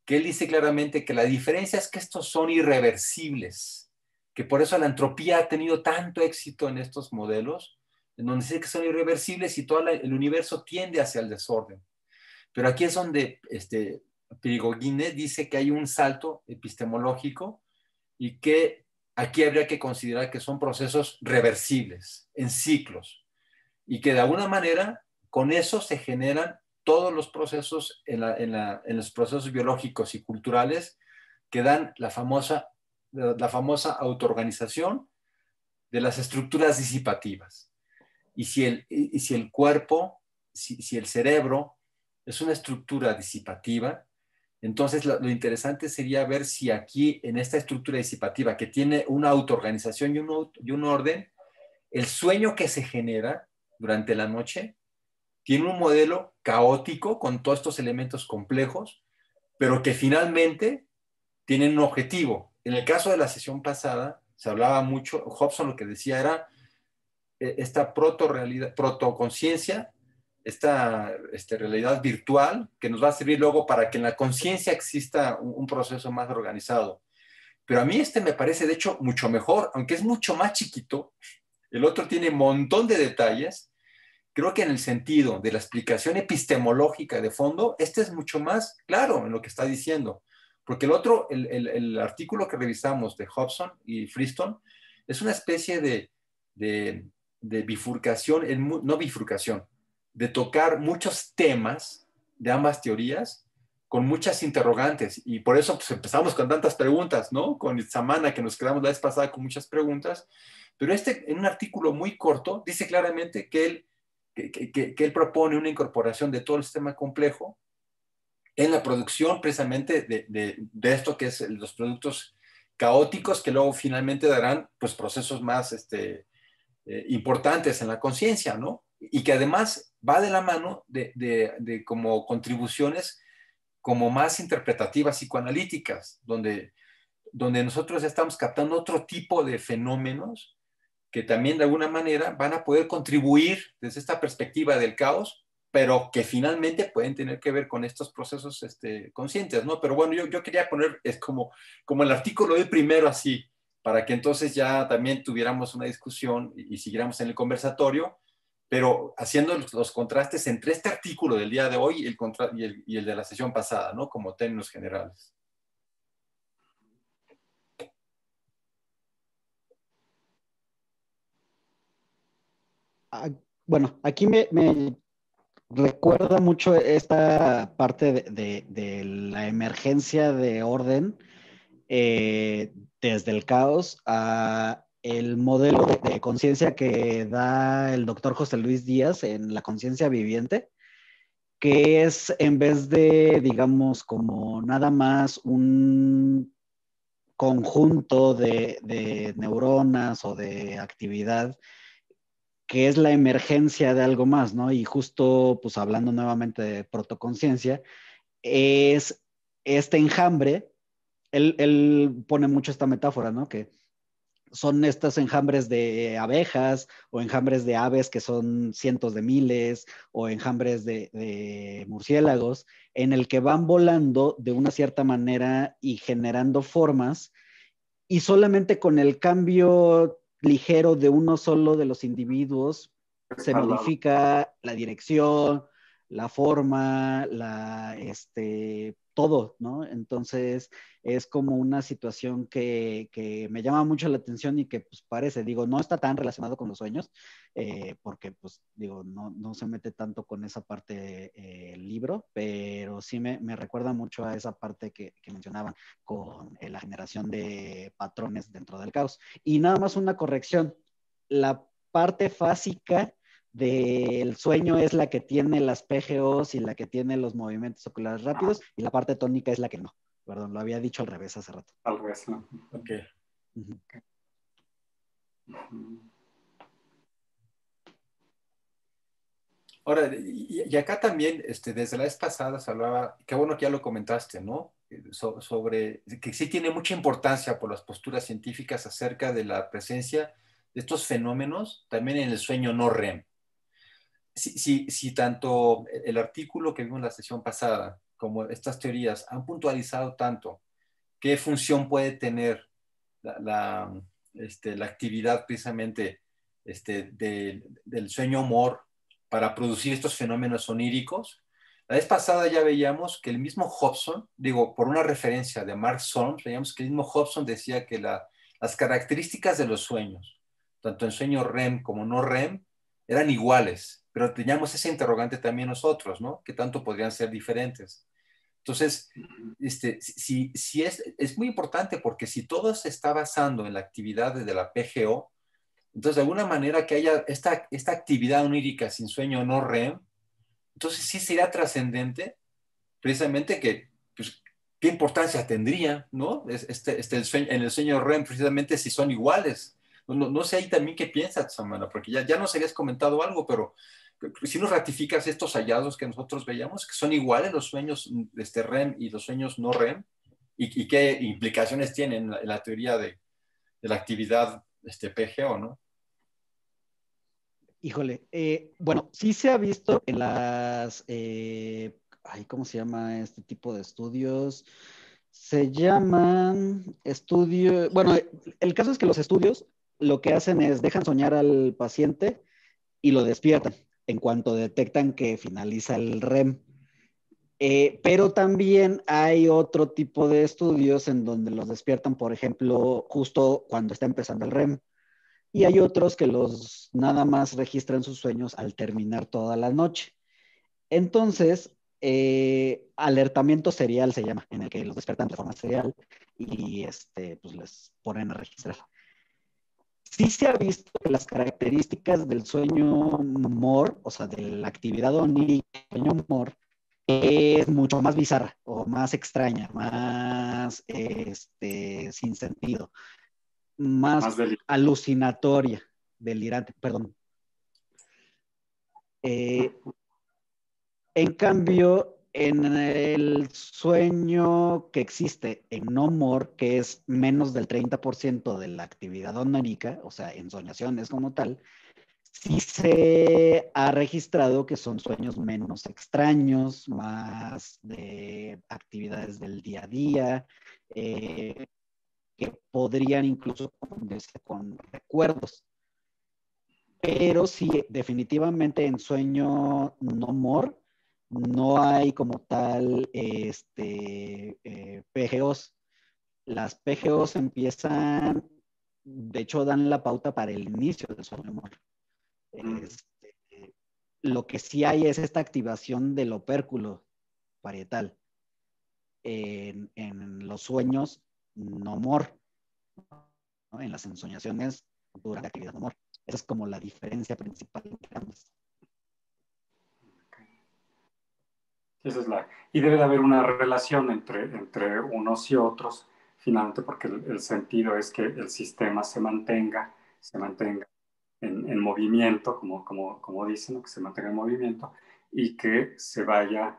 que él dice claramente que la diferencia es que estos son irreversibles, que por eso la entropía ha tenido tanto éxito en estos modelos, en donde dice que son irreversibles y todo el universo tiende hacia el desorden. Pero aquí es donde Pirigogine dice que hay un salto epistemológico y que aquí habría que considerar que son procesos reversibles, en ciclos, y que de alguna manera con eso se generan todos los procesos en los procesos biológicos y culturales que dan la famosa autoorganización de las estructuras disipativas. Y si el cuerpo, si el cerebro es una estructura disipativa, entonces lo interesante sería ver si aquí en esta estructura disipativa que tiene una autoorganización y un orden, el sueño que se genera durante la noche tiene un modelo caótico con todos estos elementos complejos, pero que finalmente tienen un objetivo. En el caso de la sesión pasada, se hablaba mucho, Hobson lo que decía era esta protoconciencia, esta realidad virtual que nos va a servir luego para que en la conciencia exista un proceso más organizado. Pero a mí me parece, de hecho, mucho mejor, aunque es mucho más chiquito. El otro tiene un montón de detalles. Creo que en el sentido de la explicación epistemológica de fondo, es mucho más claro en lo que está diciendo. Porque el otro, el artículo que revisamos de Hobson y Friston, es una especie de bifurcación, no bifurcación, de tocar muchos temas de ambas teorías con muchas interrogantes. Y por eso pues, empezamos con tantas preguntas, ¿no? Con Itzamana, que nos quedamos la vez pasada con muchas preguntas. Pero en un artículo muy corto, dice claramente que él propone una incorporación de todo el sistema complejo en la producción precisamente de esto que es los productos caóticos que luego finalmente darán pues procesos más importantes en la conciencia, ¿no? Y que además va de la mano de como contribuciones como más interpretativas psicoanalíticas, donde nosotros estamos captando otro tipo de fenómenos que también de alguna manera van a poder contribuir desde esta perspectiva del caos, pero que finalmente pueden tener que ver con estos procesos conscientes, ¿no? Pero bueno, yo quería poner, es como el artículo del primero así, para que entonces ya también tuviéramos una discusión y siguiéramos en el conversatorio, pero haciendo los contrastes entre este artículo del día de hoy y el de la sesión pasada, ¿no? Como términos generales. Ah, bueno, aquí me recuerda mucho esta parte de la emergencia de orden desde el caos a el modelo de conciencia que da el doctor José Luis Díaz en La conciencia viviente, que es en vez de, digamos, como nada más un conjunto de neuronas o de actividad, que es la emergencia de algo más, ¿no? Y justo, pues hablando nuevamente de protoconciencia, es este enjambre, él pone mucho esta metáfora, ¿no? Que son estos enjambres de abejas o enjambres de aves que son cientos de miles o enjambres de murciélagos en el que van volando de una cierta manera y generando formas y solamente con el cambio ligero de uno solo de los individuos se modifica la dirección, la forma, todo, ¿no? Entonces es como una situación que me llama mucho la atención y que pues parece, digo, no está tan relacionado con los sueños, porque pues digo, no se mete tanto con esa parte el libro, pero sí me recuerda mucho a esa parte que mencionaban con la generación de patrones dentro del caos. Y nada más una corrección, la parte fásica del sueño es la que tiene las PGOs y la que tiene los movimientos oculares rápidos, y la parte tónica es la que no. Perdón, lo había dicho al revés hace rato. Al revés, ¿no? Ok. Uh-huh. Ahora, y acá también, desde la vez pasada se hablaba, qué bueno que ya lo comentaste, ¿no? Sobre que sí tiene mucha importancia por las posturas científicas acerca de la presencia de estos fenómenos también en el sueño no REM. Si tanto el artículo que vimos en la sesión pasada como estas teorías han puntualizado tanto qué función puede tener la actividad precisamente del sueño humor para producir estos fenómenos oníricos. La vez pasada ya veíamos que el mismo Hobson, digo, por una referencia de Mark Solms, veíamos que el mismo Hobson decía que las características de los sueños, tanto en sueño REM como no REM, eran iguales, pero teníamos ese interrogante también nosotros, ¿no? ¿Qué tanto podrían ser diferentes? Entonces, si es muy importante porque si todo se está basando en la actividad de la PGO, entonces de alguna manera que haya esta actividad onírica sin sueño no REM, entonces sí sería trascendente precisamente que, pues, ¿qué importancia tendría, no? En el sueño REM precisamente si son iguales. No sé ahí también qué piensas, Samana, porque ya nos habías comentado algo, pero si nos ratificas estos hallazgos que nosotros veíamos, que son iguales los sueños REM y los sueños no REM, y qué implicaciones tienen en la teoría de la actividad PGO, ¿no? Híjole, bueno, sí se ha visto en ¿cómo se llama este tipo de estudios? Se llaman estudios, bueno, el caso es que los estudios lo que hacen es dejan soñar al paciente y lo despiertan en cuanto detectan que finaliza el REM. Pero también hay otro tipo de estudios en donde los despiertan, por ejemplo, justo cuando está empezando el REM. Y hay otros que los nada más registran sus sueños al terminar toda la noche. Entonces, alertamiento serial se llama, en el que los despiertan de forma serial y pues les ponen a registrar. Sí se ha visto que las características del sueño MOR, o sea, de la actividad onírica del sueño MOR, es mucho más bizarra o más extraña, más sin sentido, más Más del... alucinatoria, delirante, perdón. Eh, en cambio, en el sueño que existe en No More, que es menos del 30% de la actividad onírica, o sea, ensoñaciones como tal, sí se ha registrado que son sueños menos extraños, más de actividades del día a día, eh, que podrían incluso confundirse con recuerdos. Pero sí, definitivamente en sueño no more no hay como tal PGOs. Las PGOs empiezan, de hecho dan la pauta para el inicio del sueño more. Lo que sí hay es esta activación del opérculo parietal en los sueños no more, ¿no? En las ensoñaciones durante la actividad no more. Esa es como la diferencia principal entre ambas. Esa es y debe de haber una relación entre unos y otros, finalmente, porque el sentido es que el sistema se mantenga en movimiento, como dicen, ¿no? Que se mantenga en movimiento y que se vaya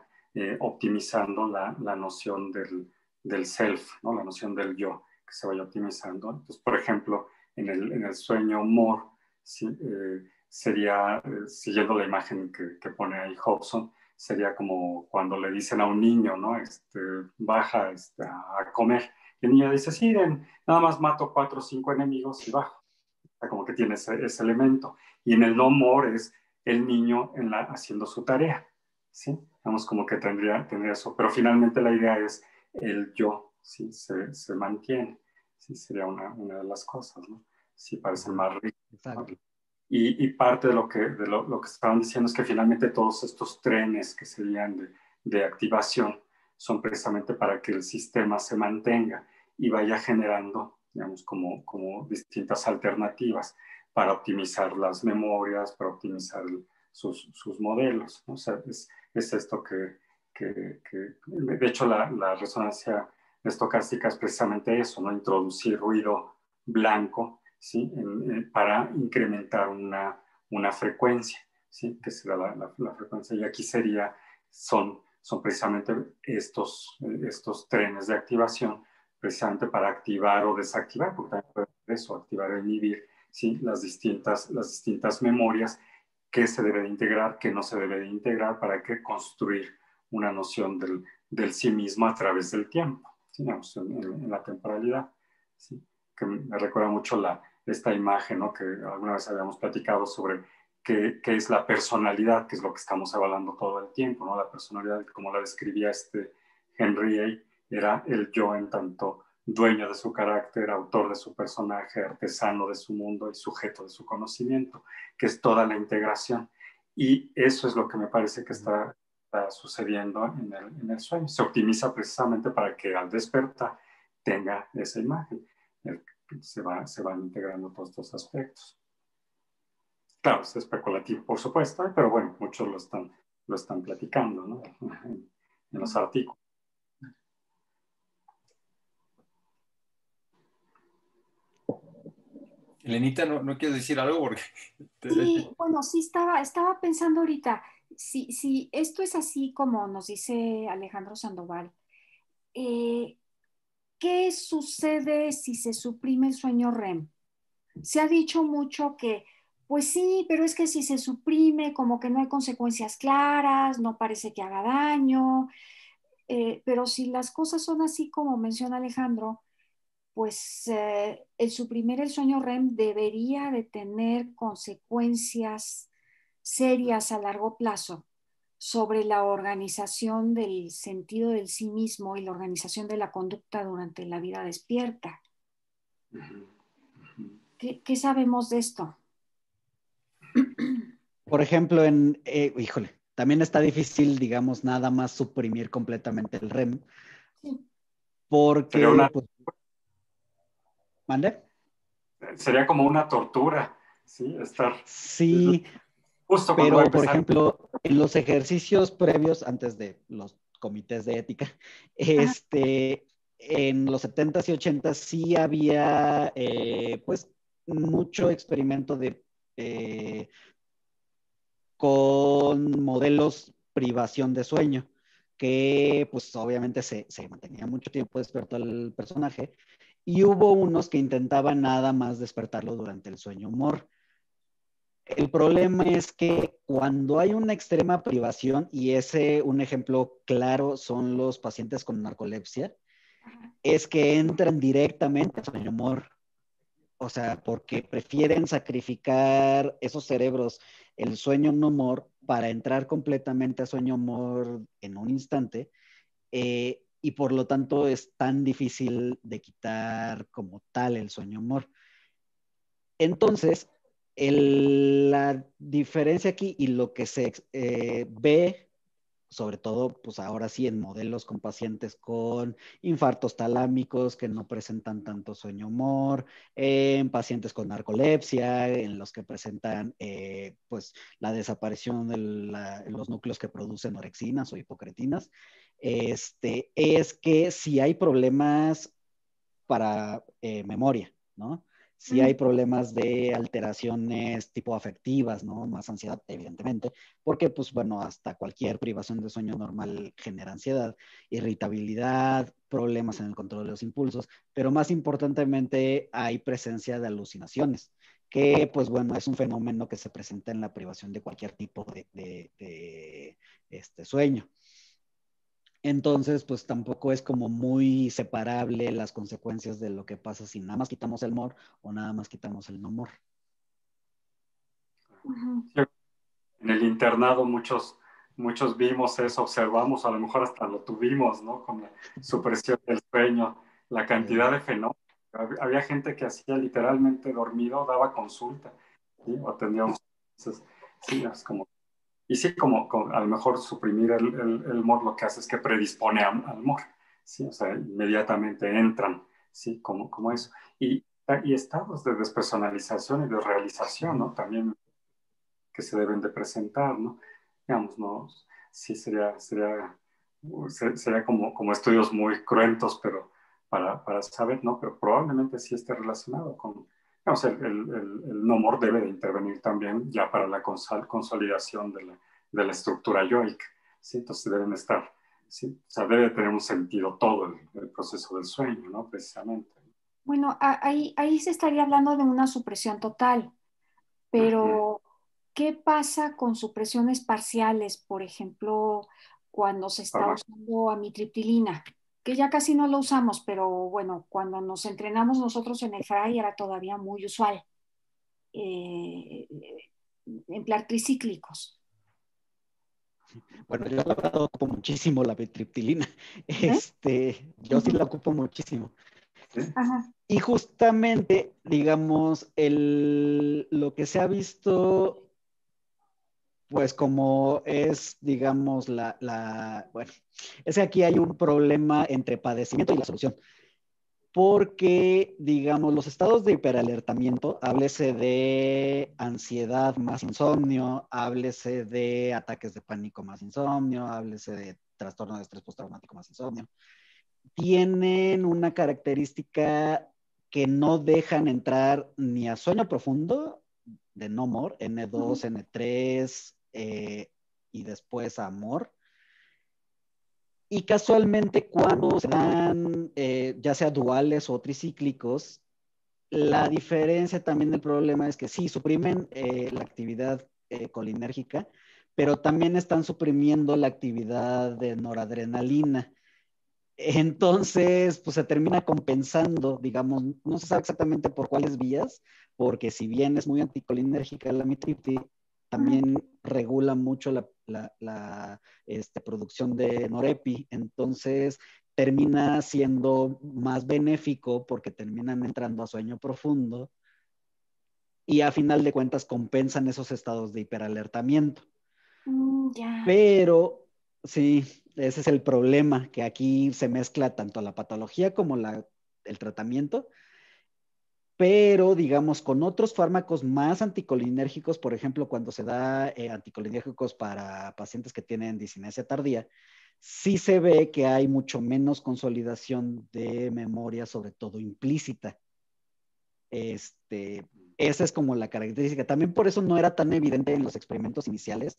optimizando la noción del self, ¿no? La noción del yo, que se vaya optimizando. Entonces, por ejemplo, en el sueño more, ¿sí? Sería, siguiendo la imagen que pone ahí Hobson, sería como cuando le dicen a un niño, ¿no? Baja a comer. Y el niño dice, sí, nada más mato 4 o 5 enemigos y bajo. O sea, como que tiene ese elemento. Y en el no more es el niño haciendo su tarea, ¿sí? Vamos, como que tendría eso. Pero finalmente la idea es el yo, ¿sí? Se mantiene, ¿sí? Sería una de las cosas, ¿no? Sí, parece más rico, ¿no? Y parte de lo que estaban diciendo es que finalmente todos estos trenes que serían de activación son precisamente para que el sistema se mantenga y vaya generando, digamos, como distintas alternativas para optimizar las memorias, para optimizar sus modelos, ¿no? O sea, es esto de hecho, la resonancia estocástica es precisamente eso, ¿no? Introducir ruido blanco, ¿sí? Para incrementar una frecuencia, ¿sí? Que será la frecuencia. Y aquí son precisamente estos trenes de activación, precisamente para activar o desactivar, porque también puede ser eso, activar o inhibir, ¿sí? Las distintas memorias que se debe de integrar, que no se debe de integrar, para que construir una noción del sí mismo a través del tiempo, ¿sí? Digamos, en la temporalidad, ¿sí? Que me recuerda mucho esta imagen, ¿no? Que alguna vez habíamos platicado sobre qué es la personalidad, que es lo que estamos evaluando todo el tiempo, ¿no? La personalidad, como la describía Henry A., era el yo en tanto dueño de su carácter, autor de su personaje, artesano de su mundo y sujeto de su conocimiento, que es toda la integración. Y eso es lo que me parece que está sucediendo en el sueño. Se optimiza precisamente para que al despertar tenga esa imagen. Se van integrando todos estos aspectos. Claro, es especulativo, por supuesto, pero bueno, muchos lo están platicando, ¿no? En los artículos. Elenita, ¿no quieres decir algo? Porque Sí, bueno, sí estaba pensando ahorita, si esto es así como nos dice Alejandro Sandoval, eh, ¿qué sucede si se suprime el sueño REM? Se ha dicho mucho que, pues sí, pero es que si se suprime, como que no hay consecuencias claras, no parece que haga daño, pero si las cosas son así como menciona Alejandro, pues el suprimir el sueño REM debería de tener consecuencias serias a largo plazo sobre la organización del sentido del sí mismo y la organización de la conducta durante la vida despierta. ¿Qué sabemos de esto? Por ejemplo, híjole, también está difícil, digamos, nada más suprimir completamente el REM, Sí. porque, pues, ¿mande? Sería como una tortura, ¿sí? Sí, Justo cuando va a Pero, por empezar. ejemplo, en los ejercicios previos, antes de los comités de ética, Ajá. en los 70s y 80s sí había, pues, mucho experimento eh, con modelos privación de sueño, que pues obviamente se mantenía mucho tiempo despierto el personaje, y hubo unos que intentaban nada más despertarlo durante el sueño humor. El problema es que cuando hay una extrema privación, y un ejemplo claro son los pacientes con narcolepsia, es que entran directamente al sueño humor. O sea, porque prefieren sacrificar esos cerebros, el sueño no humor, para entrar completamente a sueño humor en un instante, y por lo tanto es tan difícil de quitar como tal el sueño humor. Entonces, la diferencia aquí y lo que se ve, sobre todo, pues ahora sí, en modelos con pacientes con infartos talámicos que no presentan tanto sueño humor, en pacientes con narcolepsia, en los que presentan pues la desaparición de los núcleos que producen orexinas o hipocretinas, es que si hay problemas para memoria, ¿no? Si hay problemas de alteraciones tipo afectivas, ¿no? Más ansiedad, evidentemente, porque, pues bueno, hasta cualquier privación de sueño normal genera ansiedad, irritabilidad, problemas en el control de los impulsos, pero más importantemente hay presencia de alucinaciones, que, pues bueno, es un fenómeno que se presenta en la privación de cualquier tipo de sueño. Entonces, pues tampoco es como muy separable las consecuencias de lo que pasa si nada más quitamos el mor o nada más quitamos el no mor. En el internado muchos vimos eso, observamos, a lo mejor hasta lo tuvimos, ¿no? Con la supresión del sueño, la cantidad de fenómenos. Había gente que hacía literalmente dormido, daba consulta, ¿sí? O atendíamos. Entonces, sí, es como, y sí, como a lo mejor suprimir el MOR lo que hace es que predispone al MOR, ¿sí? O sea, inmediatamente entran, ¿sí? Como eso. Y estados de despersonalización y de realización, ¿no? También que se deben de presentar, ¿no? Digamos, ¿no? Sí sería como estudios muy cruentos, pero para saber, ¿no? Pero probablemente sí esté relacionado con, digamos, el NOMOR debe de intervenir también ya para la consolidación de la estructura yoica, ¿sí? Entonces deben estar, ¿sí? O sea, debe tener un sentido todo el proceso del sueño, ¿no? Precisamente. Bueno, ahí se estaría hablando de una supresión total, pero ¿qué pasa con supresiones parciales? Por ejemplo, cuando se está usando amitriptilina, que ya casi no lo usamos, pero bueno, cuando nos entrenamos nosotros en el FRAI era todavía muy usual eh, emplear tricíclicos. Bueno, yo la verdad ocupo muchísimo la amitriptilina. ¿Eh? Yo sí la ocupo muchísimo. Ajá. Y justamente, digamos, lo que se ha visto, pues como es, digamos, bueno, es que aquí hay un problema entre padecimiento y la solución. Porque, digamos, los estados de hiperalertamiento, háblese de ansiedad más insomnio, háblese de ataques de pánico más insomnio, háblese de trastorno de estrés postraumático más insomnio, tienen una característica que no dejan entrar ni a sueño profundo de no more, N2, N3 y después a MOR. Y casualmente cuando se dan, ya sea duales o tricíclicos, la diferencia también del problema es que sí, suprimen la actividad colinérgica, pero también están suprimiendo la actividad de noradrenalina. Entonces, pues se termina compensando, digamos, no se sabe exactamente por cuáles vías, porque si bien es muy anticolinérgica la mitriptil, también regula mucho la producción de norepi, entonces termina siendo más benéfico porque terminan entrando a sueño profundo y a final de cuentas compensan esos estados de hiperalertamiento. Ya. Pero sí, ese es el problema, que aquí se mezcla tanto la patología como el tratamiento. pero digamos con otros fármacos más anticolinérgicos, por ejemplo, cuando se da anticolinérgicos para pacientes que tienen discinesia tardía, sí se ve que hay mucho menos consolidación de memoria, sobre todo implícita. Esa es como la característica. También por eso no era tan evidente en los experimentos iniciales,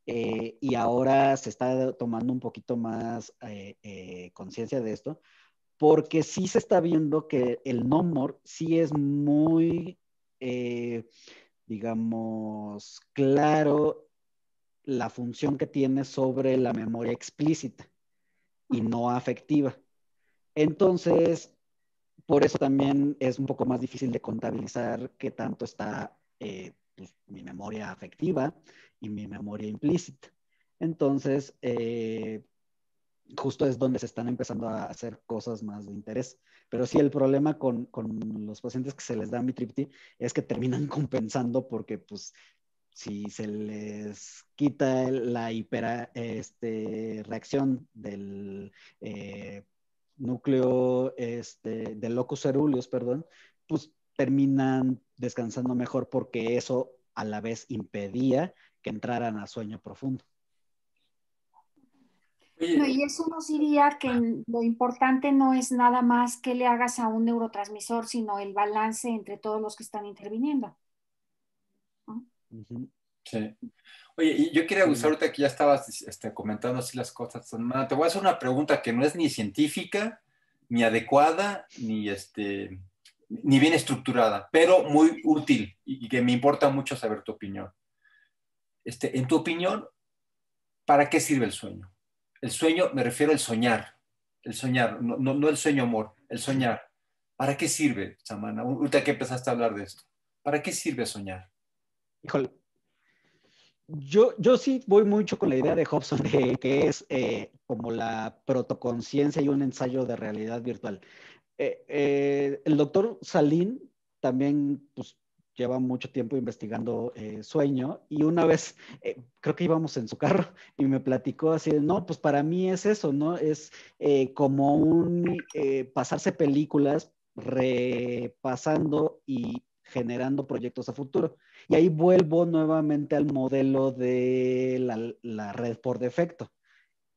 y ahora se está tomando un poquito más conciencia de esto, porque sí se está viendo que el NOMOR sí es muy, digamos, claro la función que tiene sobre la memoria explícita y no afectiva. Entonces, por eso también es un poco más difícil de contabilizar qué tanto está pues, mi memoria afectiva y mi memoria implícita. Entonces, justo es donde se están empezando a hacer cosas más de interés. Pero sí, el problema con los pacientes que se les da mitripty es que terminan compensando porque, pues, si se les quita la reacción del núcleo, del locus coeruleus, perdón, pues terminan descansando mejor porque eso a la vez impedía que entraran a sueño profundo. No, y eso nos diría que lo importante no es nada más que le hagas a un neurotransmisor, sino el balance entre todos los que están interviniendo, ¿no? Uh-huh. Sí. Oye, y yo quería usar ahorita que ya estabas comentando así las cosas. Te voy a hacer una pregunta que no es ni científica, ni adecuada, ni bien estructurada, pero muy útil y que me importa mucho saber tu opinión. En tu opinión, ¿para qué sirve el sueño? El sueño, me refiero al soñar, no el sueño amor, el soñar. ¿Para qué sirve, Samana? Ahorita que empezaste a hablar de esto, ¿para qué sirve soñar? Híjole, yo sí voy mucho con la idea de Hobson, de que es como la protoconciencia y un ensayo de realidad virtual. El doctor Salín también pues, lleva mucho tiempo investigando sueño y una vez creo que íbamos en su carro y me platicó así, no, pues para mí es eso, ¿no? Es como un pasarse películas repasando y generando proyectos a futuro. Y ahí vuelvo nuevamente al modelo de la red por defecto,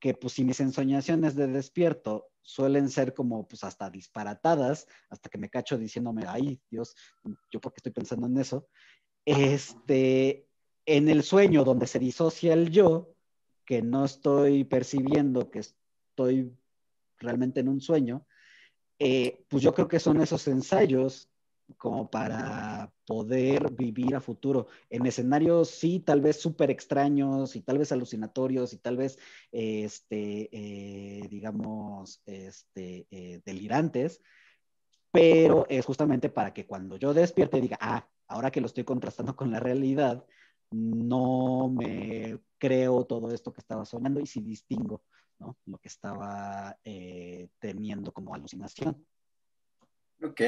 que pues si mis ensoñaciones de despierto suelen ser como pues hasta disparatadas, hasta que me cacho diciéndome, ay Dios, yo por qué estoy pensando en eso, en el sueño donde se disocia el yo, que no estoy percibiendo que estoy realmente en un sueño, pues yo creo que son esos ensayos como para poder vivir a futuro en escenarios, sí, tal vez súper extraños y tal vez alucinatorios y tal vez, digamos, delirantes, pero es justamente para que cuando yo despierte diga, ahora que lo estoy contrastando con la realidad, no me creo todo esto que estaba soñando y sí distingo, ¿no? Lo que estaba teniendo como alucinación. Ok.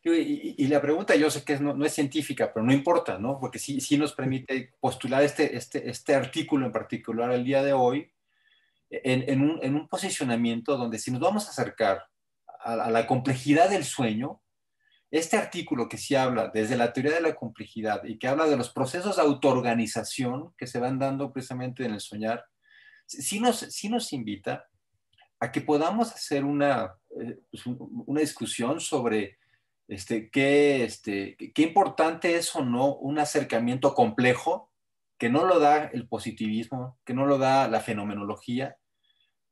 Y la pregunta yo sé que no es científica, pero no importa, ¿no? Porque sí nos permite postular este artículo en particular el día de hoy en un posicionamiento donde si nos vamos a acercar a la complejidad del sueño, este artículo que sí habla desde la teoría de la complejidad y que habla de los procesos de autoorganización que se van dando precisamente en el soñar, sí nos invita a que podamos hacer una discusión sobre qué importante es o no un acercamiento complejo que no lo da el positivismo, que no lo da la fenomenología,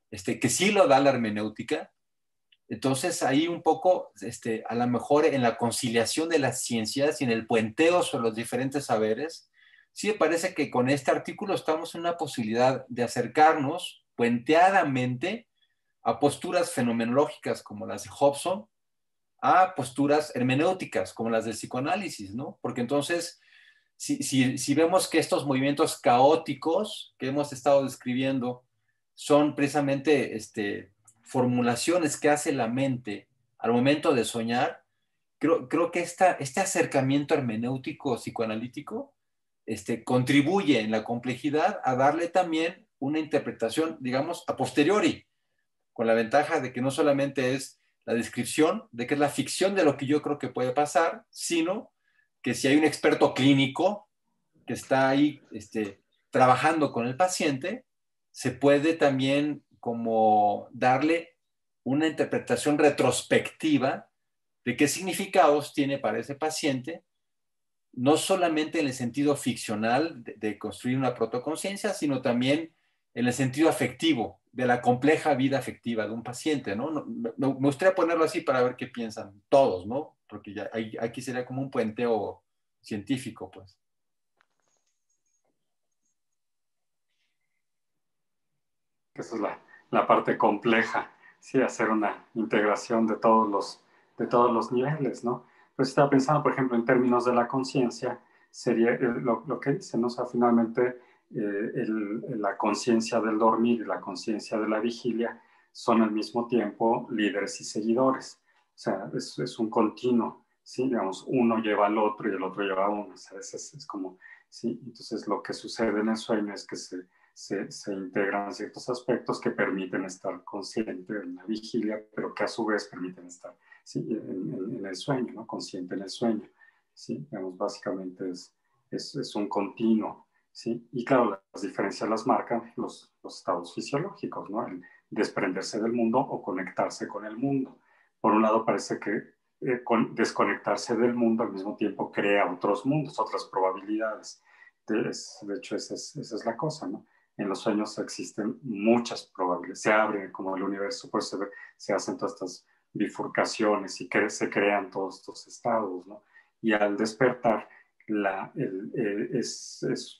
que sí lo da la hermenéutica. Entonces ahí un poco, a lo mejor en la conciliación de las ciencias y en el puenteo sobre los diferentes saberes, sí me parece que con este artículo estamos en una posibilidad de acercarnos puenteadamente a posturas fenomenológicas como las de Hobson, a posturas hermenéuticas como las del psicoanálisis, ¿no? Porque entonces, si vemos que estos movimientos caóticos que hemos estado describiendo son precisamente formulaciones que hace la mente al momento de soñar, creo que este acercamiento hermenéutico psicoanalítico contribuye en la complejidad a darle también una interpretación, digamos, a posteriori, con la ventaja de que no solamente es la descripción de que es la ficción de lo que yo creo que puede pasar, sino que si hay un experto clínico que está ahí trabajando con el paciente, se puede también como darle una interpretación retrospectiva de qué significados tiene para ese paciente, no solamente en el sentido ficcional de construir una protoconciencia, sino también en el sentido afectivo, de la compleja vida afectiva de un paciente, ¿no? Me gustaría ponerlo así para ver qué piensan todos, ¿no? Porque ya aquí sería como un puenteo científico, pues. Esa es la parte compleja, sí, hacer una integración de todos los niveles, ¿no? Pues estaba pensando, por ejemplo, en términos de la conciencia, sería lo que dicen, ¿no? O sea, finalmente la conciencia del dormir y la conciencia de la vigilia son al mismo tiempo líderes y seguidores. O sea, es un continuo, ¿sí? Digamos, uno lleva al otro y el otro lleva a uno. O sea, es como, ¿sí? Entonces, lo que sucede en el sueño es que se integran ciertos aspectos que permiten estar consciente en la vigilia, pero que a su vez permiten estar, ¿sí? en el sueño, ¿no? Consciente en el sueño. ¿Sí? Digamos, básicamente es un continuo. ¿Sí? Y claro, las diferencias las marcan los estados fisiológicos, ¿no? El desprenderse del mundo o conectarse con el mundo. Por un lado, parece que desconectarse del mundo al mismo tiempo crea otros mundos, otras probabilidades. De hecho, esa es la cosa, ¿no? En los sueños existen muchas probabilidades, se abre como el universo, por eso se hacen todas estas bifurcaciones y se crean todos estos estados, ¿no? Y al despertar,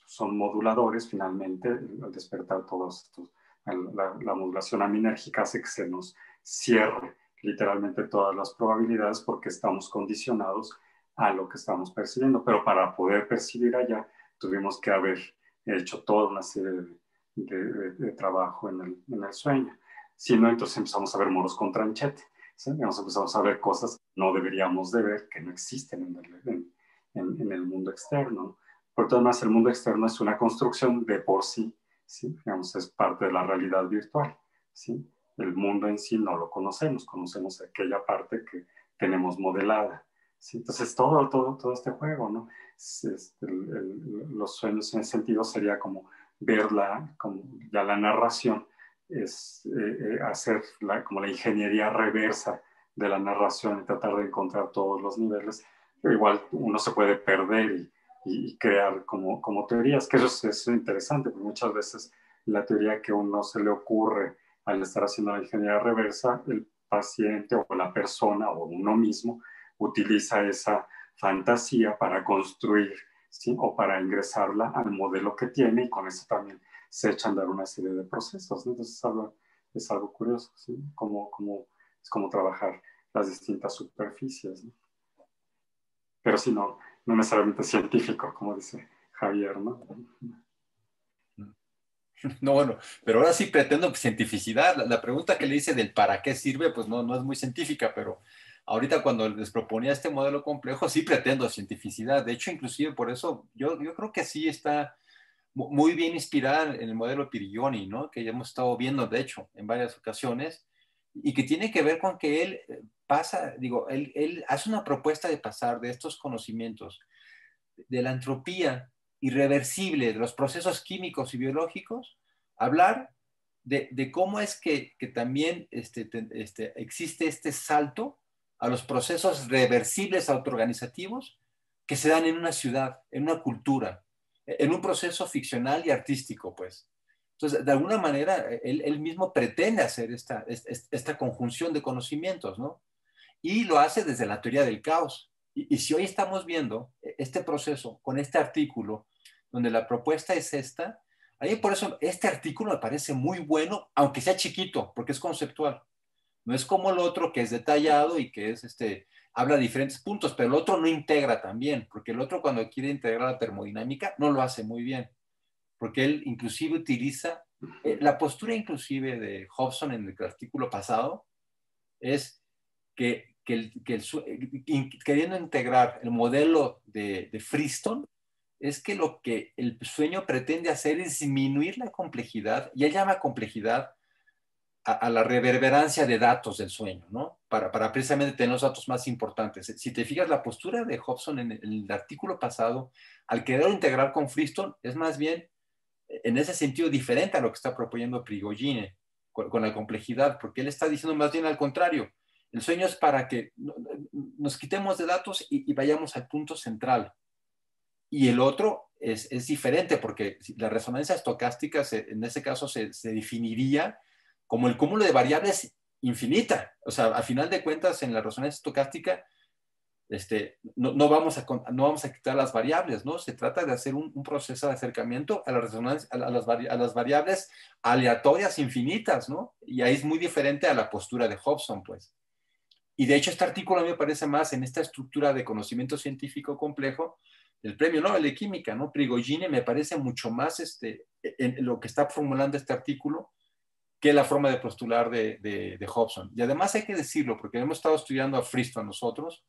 son moduladores finalmente, al despertar todos estos, la modulación aminérgica hace que se nos cierre literalmente todas las probabilidades porque estamos condicionados a lo que estamos percibiendo, pero para poder percibir allá tuvimos que haber hecho toda una serie de trabajo en el sueño. Si no, entonces empezamos a ver moros con tranchete. ¿Sí? Empezamos a ver cosas que no deberíamos de ver, que no existen en el mundo externo. Por todo demás, el mundo externo es una construcción de por sí, ¿sí? Digamos, es parte de la realidad virtual. ¿Sí? El mundo en sí no lo conocemos, conocemos aquella parte que tenemos modelada. ¿Sí? Entonces, todo este juego, ¿no? Los sueños en ese sentido sería como verla, como ya la narración, es hacer como la ingeniería reversa de la narración y tratar de encontrar todos los niveles. Pero igual uno se puede perder y crear como teorías, que eso es interesante, porque muchas veces la teoría que a uno se le ocurre al estar haciendo la ingeniería reversa, el paciente o la persona o uno mismo utiliza esa fantasía para construir, ¿sí? O para ingresarla al modelo que tiene y con eso también se echan a dar una serie de procesos, ¿no? Entonces es algo curioso, ¿sí? Es como trabajar las distintas superficies, ¿no? Pero si no necesariamente científico, como dice Javier, ¿no? No, bueno, pero ahora sí pretendo cientificidad. La pregunta que le hice del para qué sirve, pues no es muy científica, pero ahorita cuando les proponía este modelo complejo, sí pretendo cientificidad. De hecho, inclusive por eso yo creo que sí está muy bien inspirada en el modelo Piriglioni, ¿no? Que ya hemos estado viendo, de hecho, en varias ocasiones, y que tiene que ver con que él pasa, digo, él hace una propuesta de pasar de estos conocimientos de la entropía irreversible de los procesos químicos y biológicos, hablar de cómo es que también existe este salto a los procesos reversibles autoorganizativos que se dan en una ciudad, en una cultura, en un proceso ficcional y artístico, pues. Entonces, de alguna manera, él mismo pretende hacer esta conjunción de conocimientos, ¿no? Y lo hace desde la teoría del caos. Y si hoy estamos viendo este proceso con este artículo, donde la propuesta es esta, a mí por eso este artículo me parece muy bueno, aunque sea chiquito, porque es conceptual. No es como el otro que es detallado y que es habla de diferentes puntos, pero el otro no integra también, porque el otro cuando quiere integrar la termodinámica no lo hace muy bien, porque él inclusive utiliza, la postura inclusive de Hobson en el artículo pasado es queriendo integrar el modelo de Friston, es que lo que el sueño pretende hacer es disminuir la complejidad, y él llama complejidad a la reverberancia de datos del sueño, ¿no? Para precisamente tener los datos más importantes. Si te fijas, la postura de Hobson en el artículo pasado, al querer integrar con Friston, es más bien, en ese sentido, diferente a lo que está proponiendo Prigogine con la complejidad, porque él está diciendo más bien al contrario. El sueño es para que nos quitemos de datos y vayamos al punto central. Y el otro es diferente, porque la resonancia estocástica en ese caso se definiría como el cúmulo de variables infinita. O sea, a final de cuentas, en la resonancia estocástica, no vamos a quitar las variables, ¿no? Se trata de hacer un proceso de acercamiento a la resonancia, a las variables aleatorias infinitas, ¿no? Y ahí es muy diferente a la postura de Hobson, pues. Y de hecho, este artículo a mí me parece más en esta estructura de conocimiento científico complejo del Premio Nobel de Química, ¿no? Prigogine me parece mucho más en lo que está formulando este artículo que la forma de postular de Hobson. Y además hay que decirlo, porque hemos estado estudiando a Friston nosotros,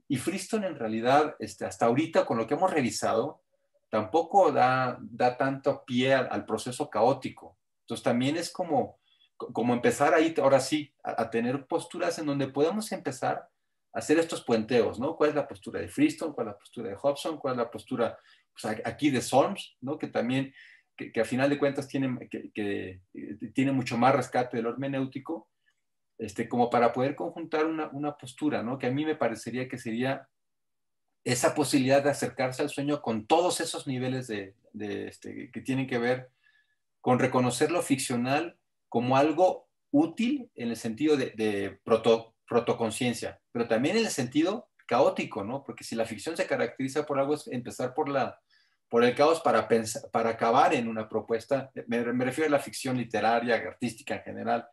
y Friston en realidad, hasta ahorita, con lo que hemos revisado, tampoco da tanto pie al proceso caótico. Entonces también es como empezar ahí, ahora sí, a tener posturas en donde podemos empezar a hacer estos puenteos, ¿no? ¿Cuál es la postura de Friston? ¿Cuál es la postura de Hobson? ¿Cuál es la postura pues, aquí de Solms? ¿No? Que también, que a final de cuentas tiene mucho más rescate del hermenéutico, como para poder conjuntar una postura, ¿no? Que a mí me parecería que sería esa posibilidad de acercarse al sueño con todos esos niveles que tienen que ver con reconocer lo ficcional como algo útil en el sentido de protoconciencia, pero también en el sentido caótico, ¿no? Porque si la ficción se caracteriza por algo, es empezar por el caos para acabar en una propuesta. Me refiero a la ficción literaria, artística en general.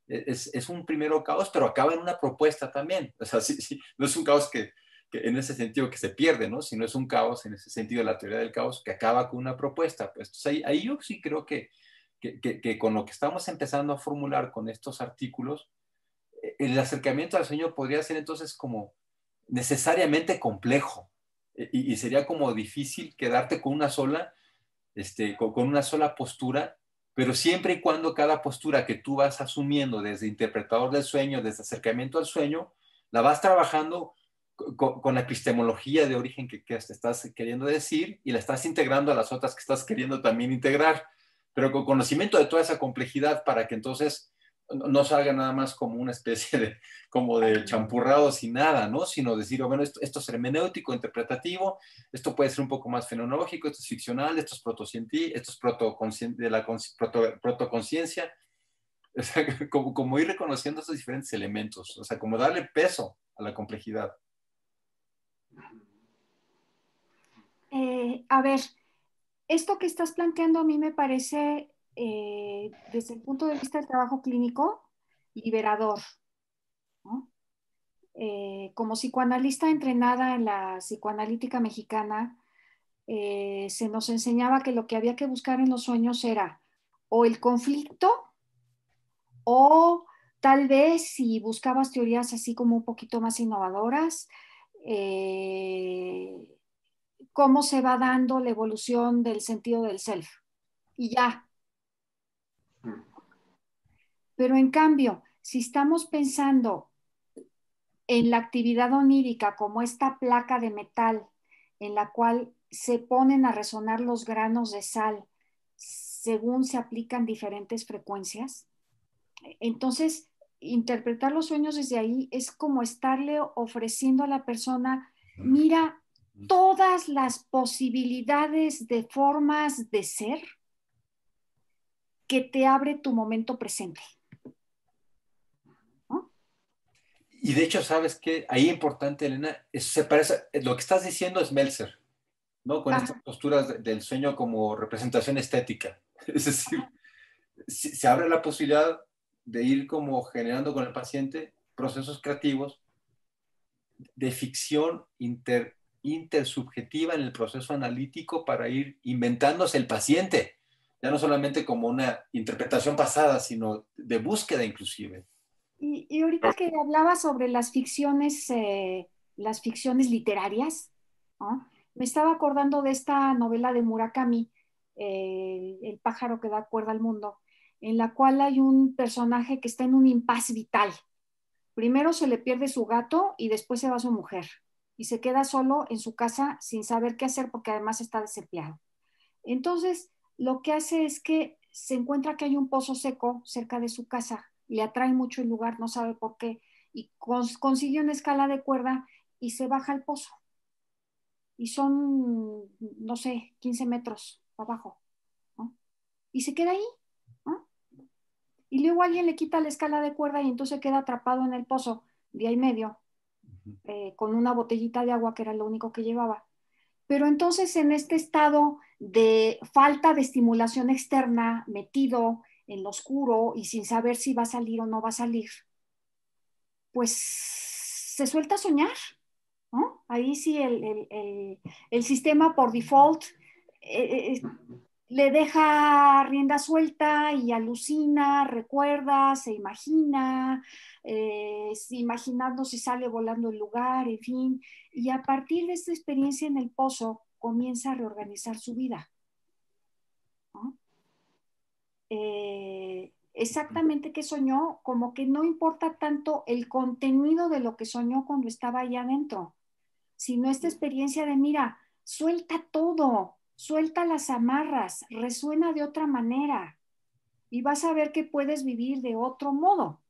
Es un primero caos, pero acaba en una propuesta también. O sea, sí, no es un caos que en ese sentido que se pierde, ¿no? Sino es un caos en ese sentido, la teoría del caos, que acaba con una propuesta. Pues, entonces, ahí yo sí creo que con lo que estamos empezando a formular con estos artículos, el acercamiento al sueño podría ser entonces como necesariamente complejo y sería como difícil quedarte con una sola, con una sola postura, pero siempre y cuando cada postura que tú vas asumiendo desde interpretador del sueño, desde acercamiento al sueño, la vas trabajando con la epistemología de origen que estás queriendo decir y la estás integrando a las otras que estás queriendo también integrar, pero con conocimiento de toda esa complejidad para que entonces no salga nada más como una especie como de champurrado sin nada, ¿no? Sino decir, oh, bueno, esto es hermenéutico, interpretativo, esto puede ser un poco más fenomenológico, esto es ficcional, esto es protocientífico, esto es de la protoconciencia. O sea, como ir reconociendo esos diferentes elementos, o sea, como darle peso a la complejidad. A ver, esto que estás planteando a mí me parece, desde el punto de vista del trabajo clínico, liberador, ¿no? Como psicoanalista entrenada en la psicoanalítica mexicana, se nos enseñaba que lo que había que buscar en los sueños era o el conflicto o tal vez si buscabas teorías así como un poquito más innovadoras, eh, cómo se va dando la evolución del sentido del self. Y ya. Pero en cambio, si estamos pensando en la actividad onírica como esta placa de metal en la cual se ponen a resonar los granos de sal según se aplican diferentes frecuencias, entonces interpretar los sueños desde ahí es como estarle ofreciendo a la persona, mira todas las posibilidades de formas de ser que te abre tu momento presente. ¿No? Y de hecho, ¿sabes qué? Ahí importante, Elena, se parece, lo que estás diciendo es Meltzer, ¿no? Con estas posturas del sueño como representación estética. Es decir, se abre la posibilidad de ir como generando con el paciente procesos creativos de ficción intersubjetiva en el proceso analítico para ir inventándose el paciente, ya no solamente como una interpretación pasada, sino de búsqueda inclusive. Y ahorita que hablaba sobre las ficciones literarias, ¿no? Me estaba acordando de esta novela de Murakami, El pájaro que da cuerda al mundo, en la cual hay un personaje que está en un impasse vital. Primero se le pierde su gato y después se va su mujer. Y se queda solo en su casa sin saber qué hacer porque además está desempleado. Entonces, lo que hace es que se encuentra que hay un pozo seco cerca de su casa. Le atrae mucho el lugar, no sabe por qué. Y consigue una escala de cuerda y se baja al pozo. Y son, no sé, 15 metros abajo, ¿no? Y se queda ahí, ¿no? Y luego alguien le quita la escala de cuerda y entonces queda atrapado en el pozo día y medio, con una botellita de agua que era lo único que llevaba. Pero entonces en este estado de falta de estimulación externa, metido en lo oscuro y sin saber si va a salir o no va a salir, pues se suelta a soñar, ¿no? Ahí sí el sistema por default le deja rienda suelta y alucina, recuerda, se imagina, imaginando si sale volando el lugar, en fin. Y a partir de esta experiencia en el pozo, comienza a reorganizar su vida, ¿no? Exactamente qué soñó, como que no importa tanto el contenido de lo que soñó cuando estaba allá adentro, sino esta experiencia de, mira, suelta todo, suelta las amarras, resuena de otra manera y vas a ver que puedes vivir de otro modo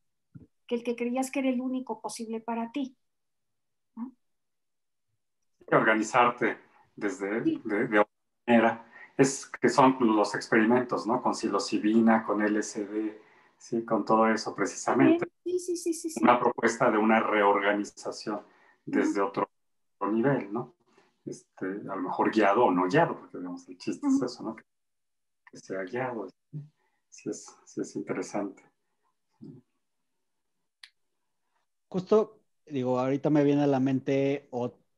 que el que creías que era el único posible para ti, ¿no? Organizarte desde Sí. de otra manera. Es que son los experimentos, ¿no? Con psilocibina, con LSD, sí, con todo eso precisamente. Sí, sí, sí, sí, sí. Una propuesta de una reorganización desde otro nivel, ¿no? A lo mejor guiado o no guiado, porque digamos, el chiste es eso, ¿no? Que sea guiado. Sí es interesante. Justo, digo, ahorita me viene a la mente,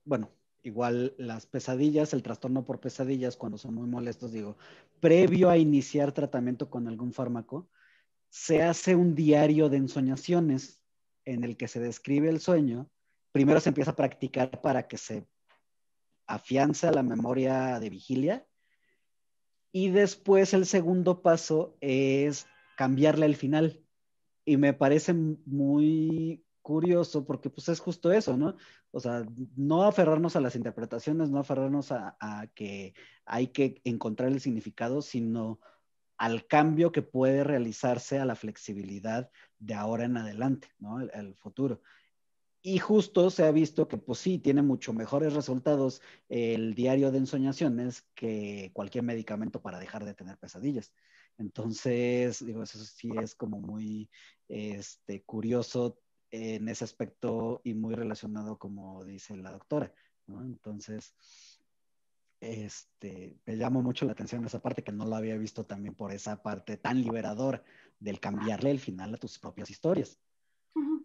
bueno, igual las pesadillas, el trastorno por pesadillas, cuando son muy molestos, digo, previo a iniciar tratamiento con algún fármaco, se hace un diario de ensoñaciones en el que se describe el sueño. Primero se empieza a practicar para que se afiance la memoria de vigilia y después el segundo paso es cambiarle el final. Y me parece muy curioso porque pues es justo eso, ¿no? O sea, no aferrarnos a las interpretaciones, no aferrarnos a que hay que encontrar el significado, sino al cambio que puede realizarse, a la flexibilidad de ahora en adelante, ¿no? El futuro. Y justo se ha visto que, pues sí, tiene mucho mejores resultados el diario de ensoñaciones que cualquier medicamento para dejar de tener pesadillas. Entonces, digo, eso sí es como muy curioso en ese aspecto y muy relacionado, como dice la doctora, ¿no? Entonces, me llamó mucho la atención esa parte que no lo había visto también por esa parte tan liberadora del cambiarle el final a tus propias historias.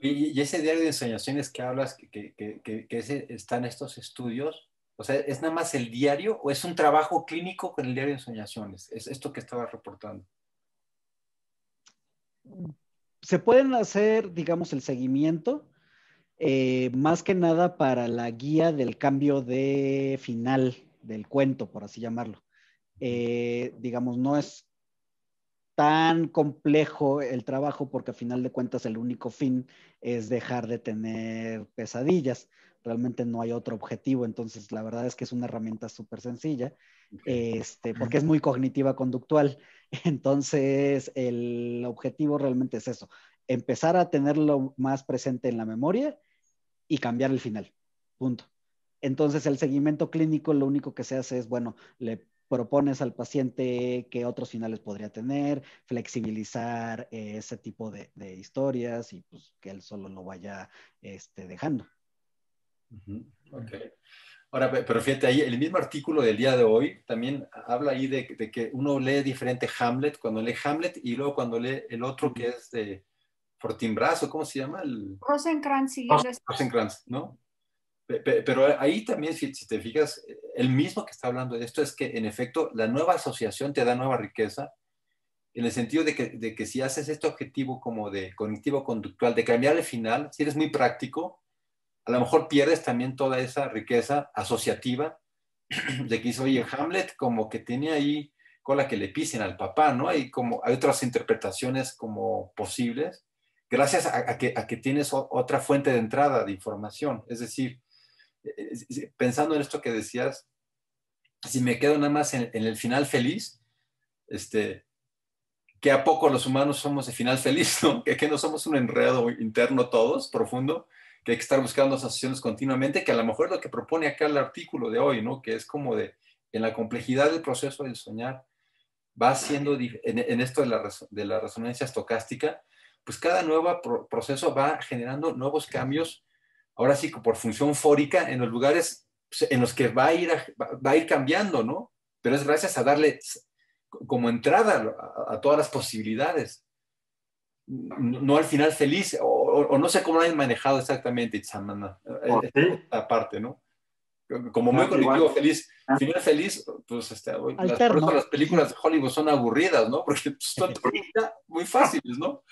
Y ese diario de ensoñaciones que hablas, está en estos estudios, o sea, ¿es nada más el diario o es un trabajo clínico con el diario de ensoñaciones? Es esto que estabas reportando. Se pueden hacer, digamos, el seguimiento, más que nada para la guía del cambio de final del cuento, por así llamarlo. Digamos, no es tan complejo el trabajo porque a final de cuentas el único fin es dejar de tener pesadillas. Realmente no hay otro objetivo, entonces la verdad es que es una herramienta súper sencilla, porque es muy cognitiva conductual. Entonces el objetivo realmente es eso, empezar a tenerlo más presente en la memoria y cambiar el final, punto. Entonces el seguimiento clínico lo único que se hace es, bueno, le propones al paciente qué otros finales podría tener, flexibilizar ese tipo de historias y pues que él solo lo vaya dejando. Okay. Ahora, pero fíjate, ahí el mismo artículo del día de hoy también habla ahí de que uno lee diferente Hamlet, cuando lee Hamlet y luego cuando lee el otro que es de Fortinbras, ¿o cómo se llama? Rosencrantz y Rosencrantz, ¿no? Pero ahí también, si te fijas, el mismo que está hablando de esto es que, en efecto, la nueva asociación te da nueva riqueza, en el sentido de que si haces este objetivo como de cognitivo-conductual, de cambiar el final, si eres muy práctico, a lo mejor pierdes también toda esa riqueza asociativa de que dice, oye, Hamlet como que tiene ahí cola que le pisen al papá, ¿no? Hay otras interpretaciones como posibles, gracias a que tienes otra fuente de entrada de información. Es decir, pensando en esto que decías, si me quedo nada más en el final feliz, que a poco los humanos somos de final feliz, ¿no? Que no somos un enredo interno todos, profundo, que hay que estar buscando asociaciones continuamente, que a lo mejor es lo que propone acá el artículo de hoy, ¿no? Que es como en la complejidad del proceso del soñar, va haciendo, en esto de la resonancia estocástica, pues cada nuevo proceso va generando nuevos cambios, ahora sí que por función fórica, en los lugares en los que va a ir cambiando, ¿no? Pero es gracias a darle como entrada a todas las posibilidades, no al final feliz, o no sé cómo lo han manejado exactamente, Itzamana, Sí, esta parte, ¿no? Como muy no, colectivo igual. feliz, final feliz, pues por eso Alterno. las películas de Hollywood son aburridas, ¿no? Porque pues, son ya muy fáciles, ¿no?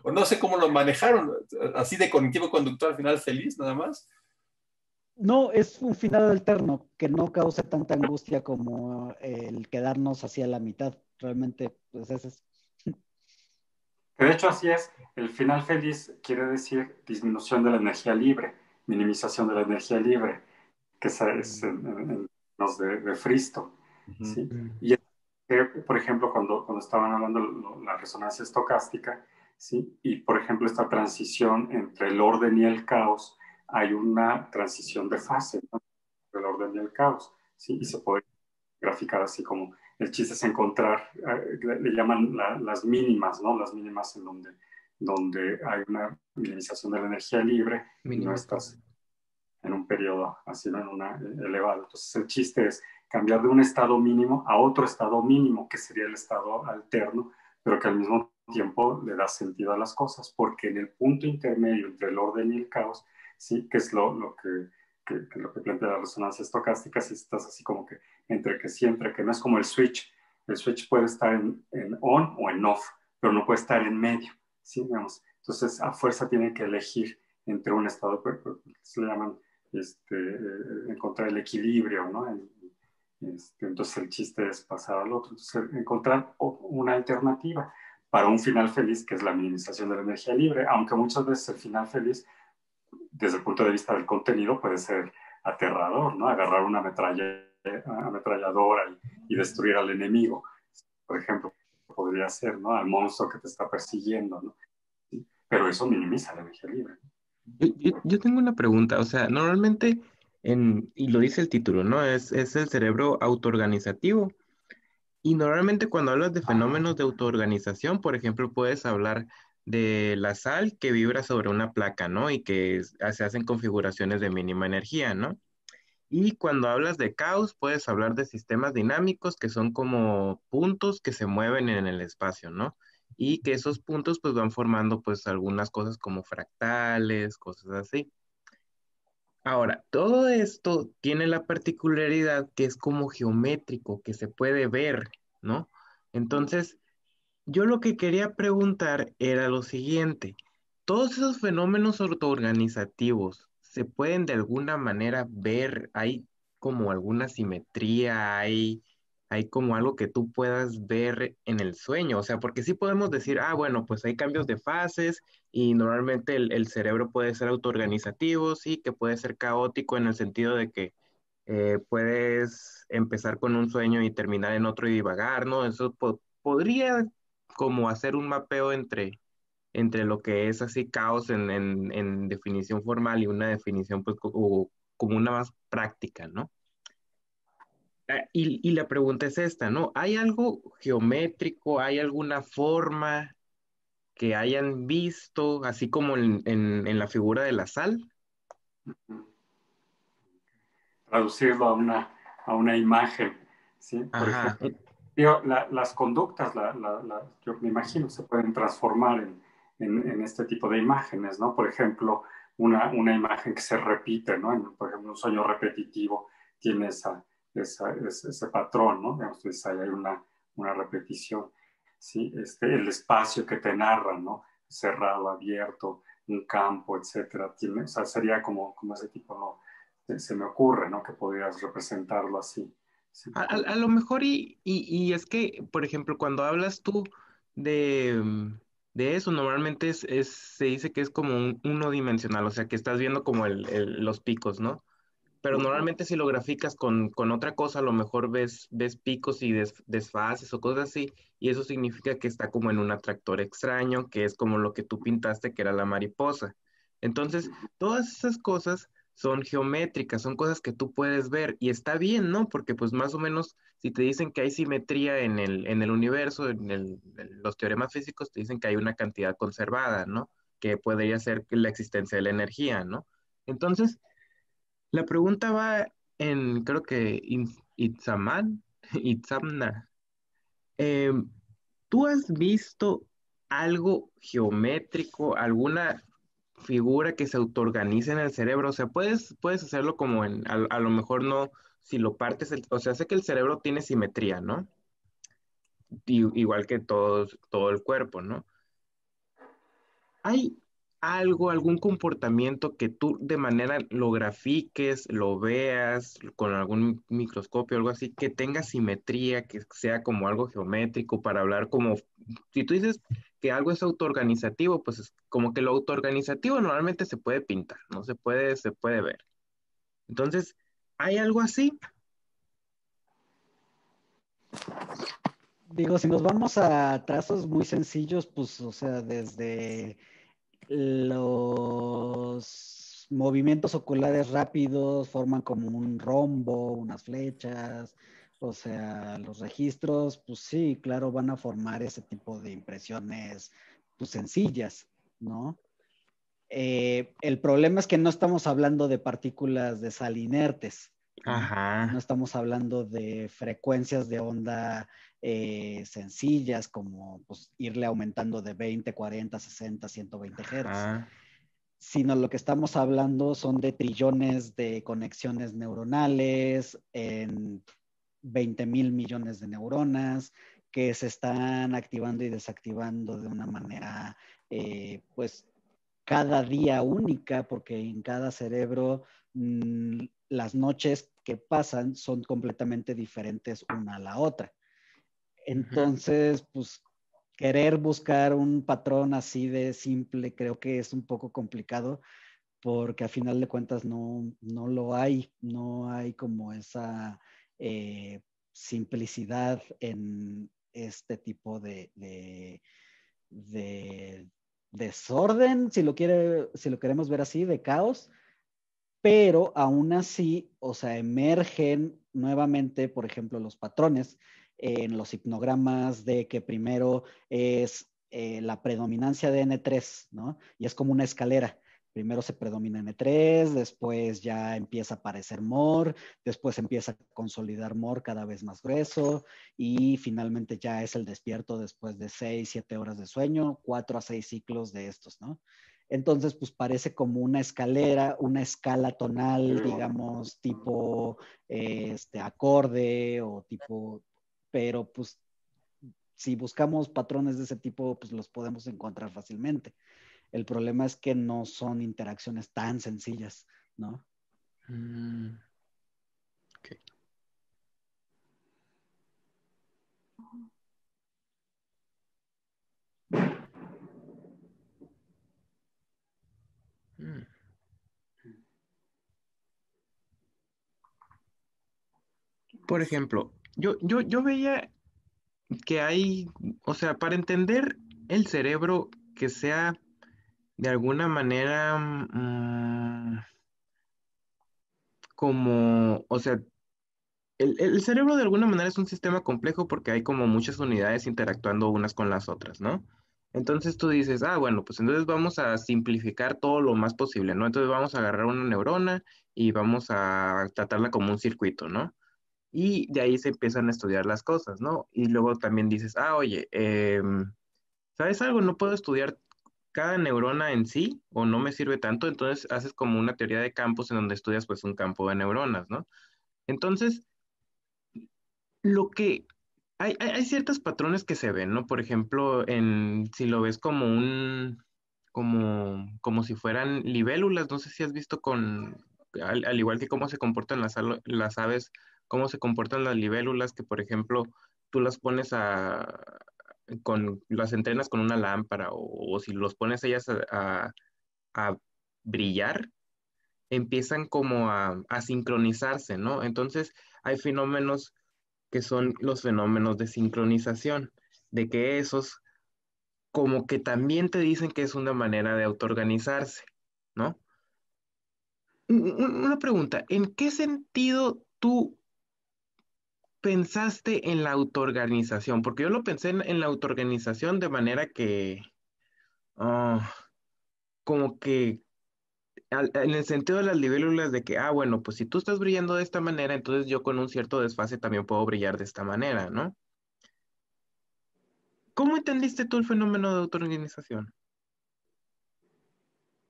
O no sé cómo lo manejaron, así de cognitivo conductual, final feliz, nada más. No, es un final alterno que no causa tanta angustia como el quedarnos hacia la mitad. Realmente, pues ese es. Que de hecho así es, el final feliz quiere decir disminución de la energía libre, minimización de la energía libre, que es en los de Fristo, Ujú. ¿sí? Y es que, por ejemplo, cuando estaban hablando de la resonancia estocástica, ¿sí? Y por ejemplo esta transición entre el orden y el caos, hay una transición de fase, ¿no? Entre el orden y el caos, ¿sí? Y se puede graficar así como el chiste es encontrar, le llaman las mínimas, ¿no? Las mínimas en donde hay una minimización de la energía libre y no Mínimo. estás en un periodo así, ¿no? En una elevado. Entonces el chiste es cambiar de un estado mínimo a otro estado mínimo, que sería el estado alterno, pero que al mismo tiempo le da sentido a las cosas, porque en el punto intermedio entre el orden y el caos, sí, que es lo que plantea la resonancia estocástica, si estás así como que entre que siempre, que no es como el switch puede estar en on o en off, pero no puede estar en medio, ¿sí? Digamos. Entonces a fuerza tiene que elegir entre un estado, se le llaman encontrar el equilibrio, ¿no? Entonces el chiste es pasar al otro, entonces encontrar una alternativa para un final feliz, que es la minimización de la energía libre, aunque muchas veces el final feliz, desde el punto de vista del contenido, puede ser aterrador, ¿no? Agarrar una ametralladora y destruir al enemigo, por ejemplo, podría ser, ¿no? Al monstruo que te está persiguiendo, ¿no? ¿Sí? Pero eso minimiza la energía libre. Yo tengo una pregunta, o sea, normalmente, y lo dice el título, ¿no? Es el cerebro autoorganizativo. Y normalmente cuando hablas de fenómenos de autoorganización, por ejemplo, puedes hablar de la sal que vibra sobre una placa, ¿no? Y que se hacen configuraciones de mínima energía, ¿no? Y cuando hablas de caos, puedes hablar de sistemas dinámicos que son como puntos que se mueven en el espacio, ¿no? Y que esos puntos pues van formando pues algunas cosas como fractales, cosas así. Ahora, todo esto tiene la particularidad que es como geométrico, que se puede ver, ¿no? Entonces, yo lo que quería preguntar era lo siguiente. ¿Todos esos fenómenos autoorganizativos se pueden de alguna manera ver? ¿Hay como alguna simetría? ¿Hay como algo que tú puedas ver en el sueño? O sea, porque sí podemos decir, ah, bueno, pues hay cambios de fases y normalmente el cerebro puede ser autoorganizativo, sí, que puede ser caótico en el sentido de que puedes empezar con un sueño y terminar en otro y divagar, ¿no? Eso podría como hacer un mapeo entre lo que es así caos en definición formal y una definición pues como una más práctica, ¿no? Y la pregunta es esta, ¿no? ¿Hay algo geométrico, hay alguna forma que hayan visto, así como en la figura de la sal? Traducirlo a una imagen, ¿sí? Por Ajá, ejemplo, digo, las conductas, yo me imagino, se pueden transformar en este tipo de imágenes, ¿no? Por ejemplo, una imagen que se repite, ¿no? Por ejemplo, un sueño repetitivo tiene ese patrón, ¿no? Entonces ahí hay una repetición, ¿sí? El espacio que te narra, ¿no? Cerrado, abierto, un campo, etcétera. O sea, sería como ese tipo, ¿no? Se me ocurre, ¿no? Que podrías representarlo así, Sí. A lo mejor y es que, por ejemplo, cuando hablas tú de eso, normalmente se dice que es como un unidimensional, o sea, que estás viendo como los picos, ¿no? Pero normalmente si lo graficas con otra cosa, a lo mejor ves picos y desfases o cosas así, y eso significa que está como en un atractor extraño, que es como lo que tú pintaste, que era la mariposa. Entonces, todas esas cosas son geométricas, son cosas que tú puedes ver, y está bien, ¿no? Porque pues más o menos, si te dicen que hay simetría en el universo, en los teoremas físicos te dicen que hay una cantidad conservada, ¿no? Que podría ser la existencia de la energía, ¿no? Entonces, la pregunta va en, creo que Itzaman, Itzamna. Eh, ¿Tú has visto algo geométrico, alguna figura que se autoorganice en el cerebro? O sea, puedes hacerlo como a lo mejor no, si lo partes, o sea, sé que el cerebro tiene simetría, ¿no? Igual que todo el cuerpo, ¿no? ¿Hay algo, algún comportamiento que tú de manera lo grafiques, lo veas con algún microscopio o algo así, que tenga simetría, que sea como algo geométrico para hablar como, si tú dices que algo es autoorganizativo, pues es como que lo autoorganizativo normalmente se puede pintar, ¿no? Se puede ver. Entonces, ¿hay algo así? Digo, si nos vamos a trazos muy sencillos, pues, o sea, desde los movimientos oculares rápidos forman como un rombo, unas flechas, o sea, los registros, pues sí, claro, van a formar ese tipo de impresiones, pues sencillas, ¿no? El problema es que no estamos hablando de partículas de sal inertes, ¿no? No Ajá. estamos hablando de frecuencias de onda sencillas como pues, irle aumentando de 20, 40, 60, 120 Hz, Ajá. sino lo que estamos hablando son de trillones de conexiones neuronales en 20.000 millones de neuronas que se están activando y desactivando de una manera, pues, cada día única, porque en cada cerebro las noches que pasan son completamente diferentes una a la otra. Ujú. Entonces, pues querer buscar un patrón así de simple creo que es un poco complicado porque a final de cuentas no lo hay, no hay como esa simplicidad en este tipo de desorden, si lo queremos ver así, de caos, pero aún así, o sea, emergen nuevamente, por ejemplo, los patrones en los hipnogramas de que primero es la predominancia de N3, ¿no? Y es como una escalera. Primero se predomina N3, después ya empieza a aparecer MOR, después empieza a consolidar MOR cada vez más grueso y finalmente ya es el despierto después de 6, 7 horas de sueño, 4 a 6 ciclos de estos, ¿no? Entonces, pues parece como una escalera, una escala tonal, digamos, tipo acorde o tipo, pero pues si buscamos patrones de ese tipo, pues los podemos encontrar fácilmente. El problema es que no son interacciones tan sencillas, ¿no? Mm, ok. Mm. Por ejemplo, yo veía que hay, o sea, para entender el cerebro que sea de alguna manera como, o sea, el cerebro de alguna manera es un sistema complejo porque hay como muchas unidades interactuando unas con las otras, ¿no? Entonces tú dices, ah, bueno, pues entonces vamos a simplificar todo lo más posible, ¿no? Entonces vamos a agarrar una neurona y vamos a tratarla como un circuito, ¿no? Y de ahí se empiezan a estudiar las cosas, ¿no? Y luego también dices, ah, oye, ¿sabes algo? No puedo estudiar cada neurona en sí o no me sirve tanto, entonces haces como una teoría de campos en donde estudias pues un campo de neuronas, ¿no? Entonces, lo que hay ciertos patrones que se ven, ¿no? Por ejemplo, si lo ves como como si fueran libélulas, no sé si has visto al igual que cómo se comportan las aves cómo se comportan las libélulas, que por ejemplo, tú las pones las entrenas con una lámpara o si los pones ellas a brillar, empiezan como a sincronizarse, ¿no? Entonces, hay fenómenos que son los fenómenos de sincronización, de que esos como que también te dicen que es una manera de autoorganizarse, ¿no? Una pregunta, ¿en qué sentido tú pensaste en la autoorganización? Porque yo lo pensé en la autoorganización de manera que, ah, como que en el sentido de las libélulas de que, bueno, pues si tú estás brillando de esta manera, entonces yo con un cierto desfase también puedo brillar de esta manera, ¿no? ¿Cómo entendiste tú el fenómeno de autoorganización?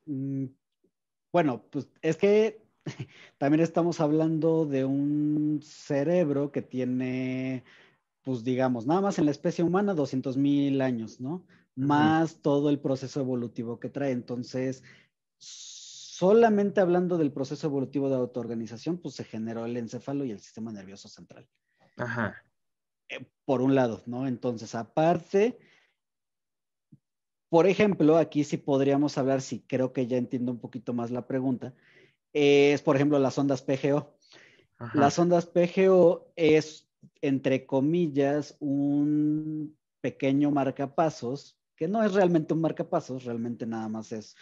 Mm, Bueno, pues es que también estamos hablando de un cerebro que tiene, pues digamos, nada más en la especie humana 200.000 años, ¿no? Ujú. Más todo el proceso evolutivo que trae. Entonces, solamente hablando del proceso evolutivo de autoorganización, pues se generó el encéfalo y el sistema nervioso central, Ajá. por un lado, ¿no? Entonces, aparte, por ejemplo, aquí sí podríamos hablar, si creo que ya entiendo un poquito más la pregunta, es, por ejemplo, las ondas PGO. Las Ajá. ondas PGO es, entre comillas, un pequeño marcapasos, que no es realmente un marcapasos, realmente nada más es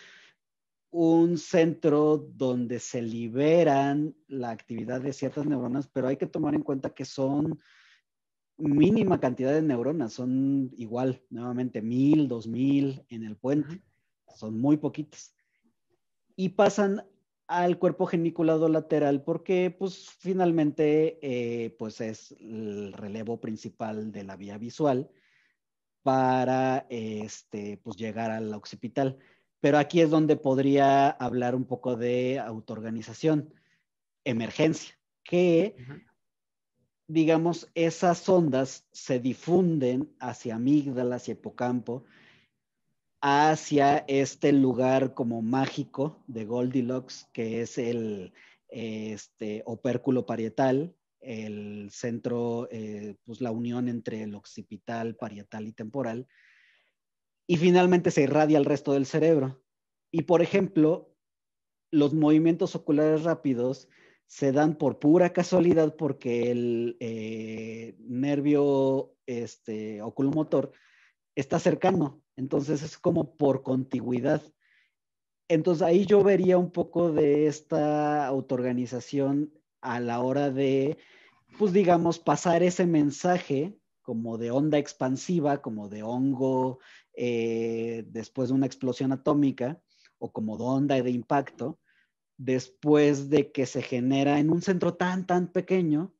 un centro donde se liberan la actividad de ciertas neuronas, pero hay que tomar en cuenta que son mínima cantidad de neuronas, son igual, nuevamente, 1,000, 2,000 en el Ujú. puente, son muy poquitas. Y pasan al cuerpo geniculado lateral porque pues finalmente pues es el relevo principal de la vía visual para pues llegar al occipital. Pero aquí es donde podría hablar un poco de autoorganización, emergencia, que Ujú. digamos esas ondas se difunden hacia amígdalas y hipocampo, hacia este lugar como mágico de Goldilocks, que es el opérculo parietal, el centro, pues la unión entre el occipital, parietal y temporal, y finalmente se irradia al resto del cerebro. Y por ejemplo, los movimientos oculares rápidos se dan por pura casualidad porque el nervio oculomotor está cercano, entonces es como por contigüidad. Entonces ahí yo vería un poco de esta autoorganización a la hora de, pues digamos, pasar ese mensaje como de onda expansiva, como de hongo después de una explosión atómica, o como de onda de impacto, después de que se genera en un centro tan pequeño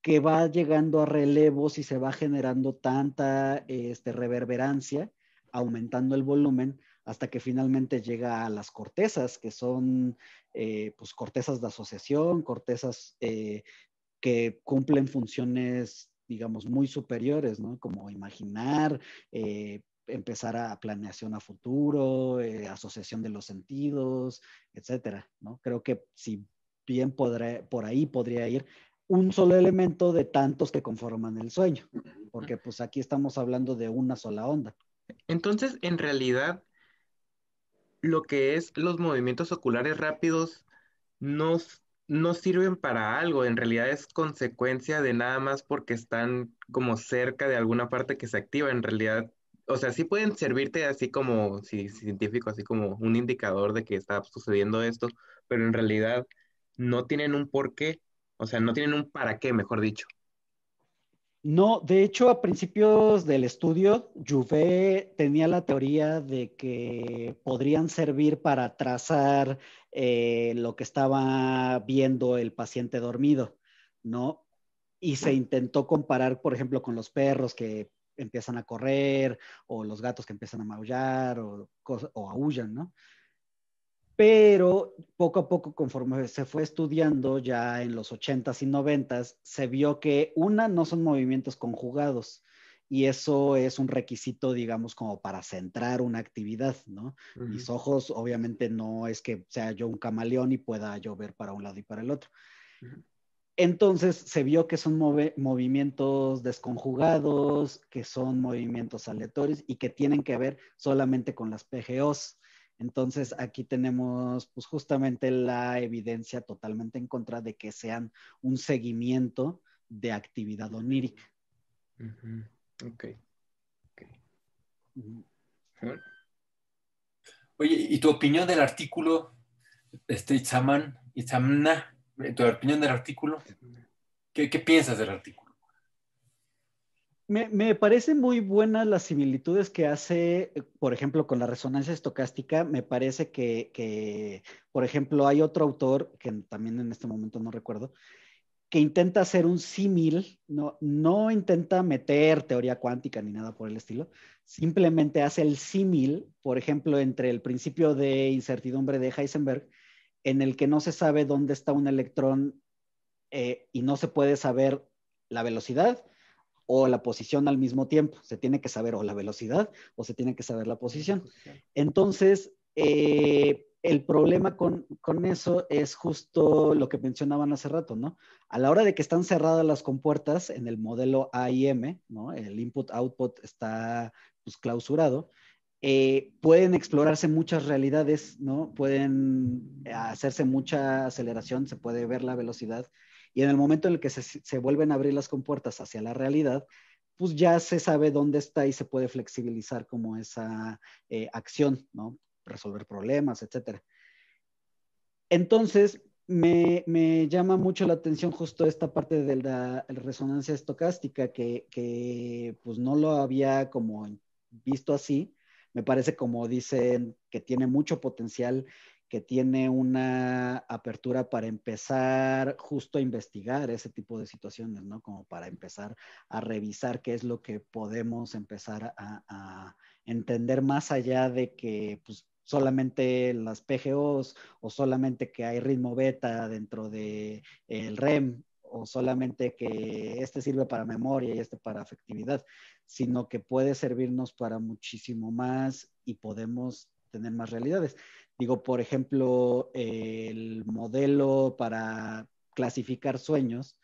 que va llegando a relevos y se va generando tanta reverberancia, aumentando el volumen, hasta que finalmente llega a las cortezas, que son pues cortezas de asociación, cortezas que cumplen funciones, digamos, muy superiores, ¿no? Como imaginar, empezar a planeación a futuro, asociación de los sentidos, etcétera, ¿no? Creo que si bien por ahí podría ir un solo elemento de tantos que conforman el sueño, porque pues aquí estamos hablando de una sola onda. Entonces, en realidad, lo que es los movimientos oculares rápidos no, no sirven para algo, en realidad es consecuencia de nada más porque están como cerca de alguna parte que se activa, en realidad, o sea, sí pueden servirte así como, sí, científico, así como un indicador de que está sucediendo esto, pero en realidad no tienen un porqué, o sea, no tienen un para qué, mejor dicho. No, de hecho, a principios del estudio, Jouvet tenía la teoría de que podrían servir para trazar lo que estaba viendo el paciente dormido, ¿no? Y se intentó comparar, por ejemplo, con los perros que empiezan a correr o los gatos que empiezan a maullar o aullan, ¿no? Pero poco a poco, conforme se fue estudiando ya en los 80s y 90s, se vio que no son movimientos conjugados y eso es un requisito, digamos, como para centrar una actividad, ¿no? Ujú. Mis ojos, obviamente, no es que sea yo un camaleón y pueda yo ver para un lado y para el otro. Ujú. Entonces se vio que son movimientos desconjugados, que son movimientos aleatorios y que tienen que ver solamente con las PGOs. Entonces aquí tenemos pues justamente la evidencia totalmente en contra de que sean un seguimiento de actividad onírica. Ok. Oye, ¿y tu opinión del artículo, Itzamna, tu opinión del artículo? ¿Qué piensas del artículo? Me parece muy buenas las similitudes que hace, por ejemplo, con la resonancia estocástica. Me parece que, por ejemplo, hay otro autor, que también en este momento no recuerdo, que intenta hacer un símil, no intenta meter teoría cuántica ni nada por el estilo, simplemente hace el símil, por ejemplo, entre el principio de incertidumbre de Heisenberg, en el que no se sabe dónde está un electrón y no se puede saber la velocidad o la posición al mismo tiempo. Se tiene que saber o la velocidad o se tiene que saber la posición. Entonces, el problema con eso es justo lo que mencionaban hace rato, ¿no? A la hora de que están cerradas las compuertas en el modelo AIM, ¿no? El input-output está pues, clausurado. Pueden explorarse muchas realidades, ¿no? Pueden hacerse mucha aceleración, se puede ver la velocidad, y en el momento en el que se vuelven a abrir las compuertas hacia la realidad, pues ya se sabe dónde está y se puede flexibilizar como esa acción, ¿no? Resolver problemas, etcétera. Entonces, me llama mucho la atención justo esta parte de la resonancia estocástica que pues no lo había como visto así. Me parece, como dicen, que tiene mucho potencial, que tiene una apertura para empezar justo a investigar ese tipo de situaciones, ¿no? Como para empezar a revisar qué es lo que podemos empezar a entender más allá de que pues, solamente las PGOs o solamente que hay ritmo beta dentro del REM o solamente que este sirve para memoria y este para afectividad, sino que puede servirnos para muchísimo más y podemos tener más realidades. Digo, por ejemplo, el modelo para clasificar sueños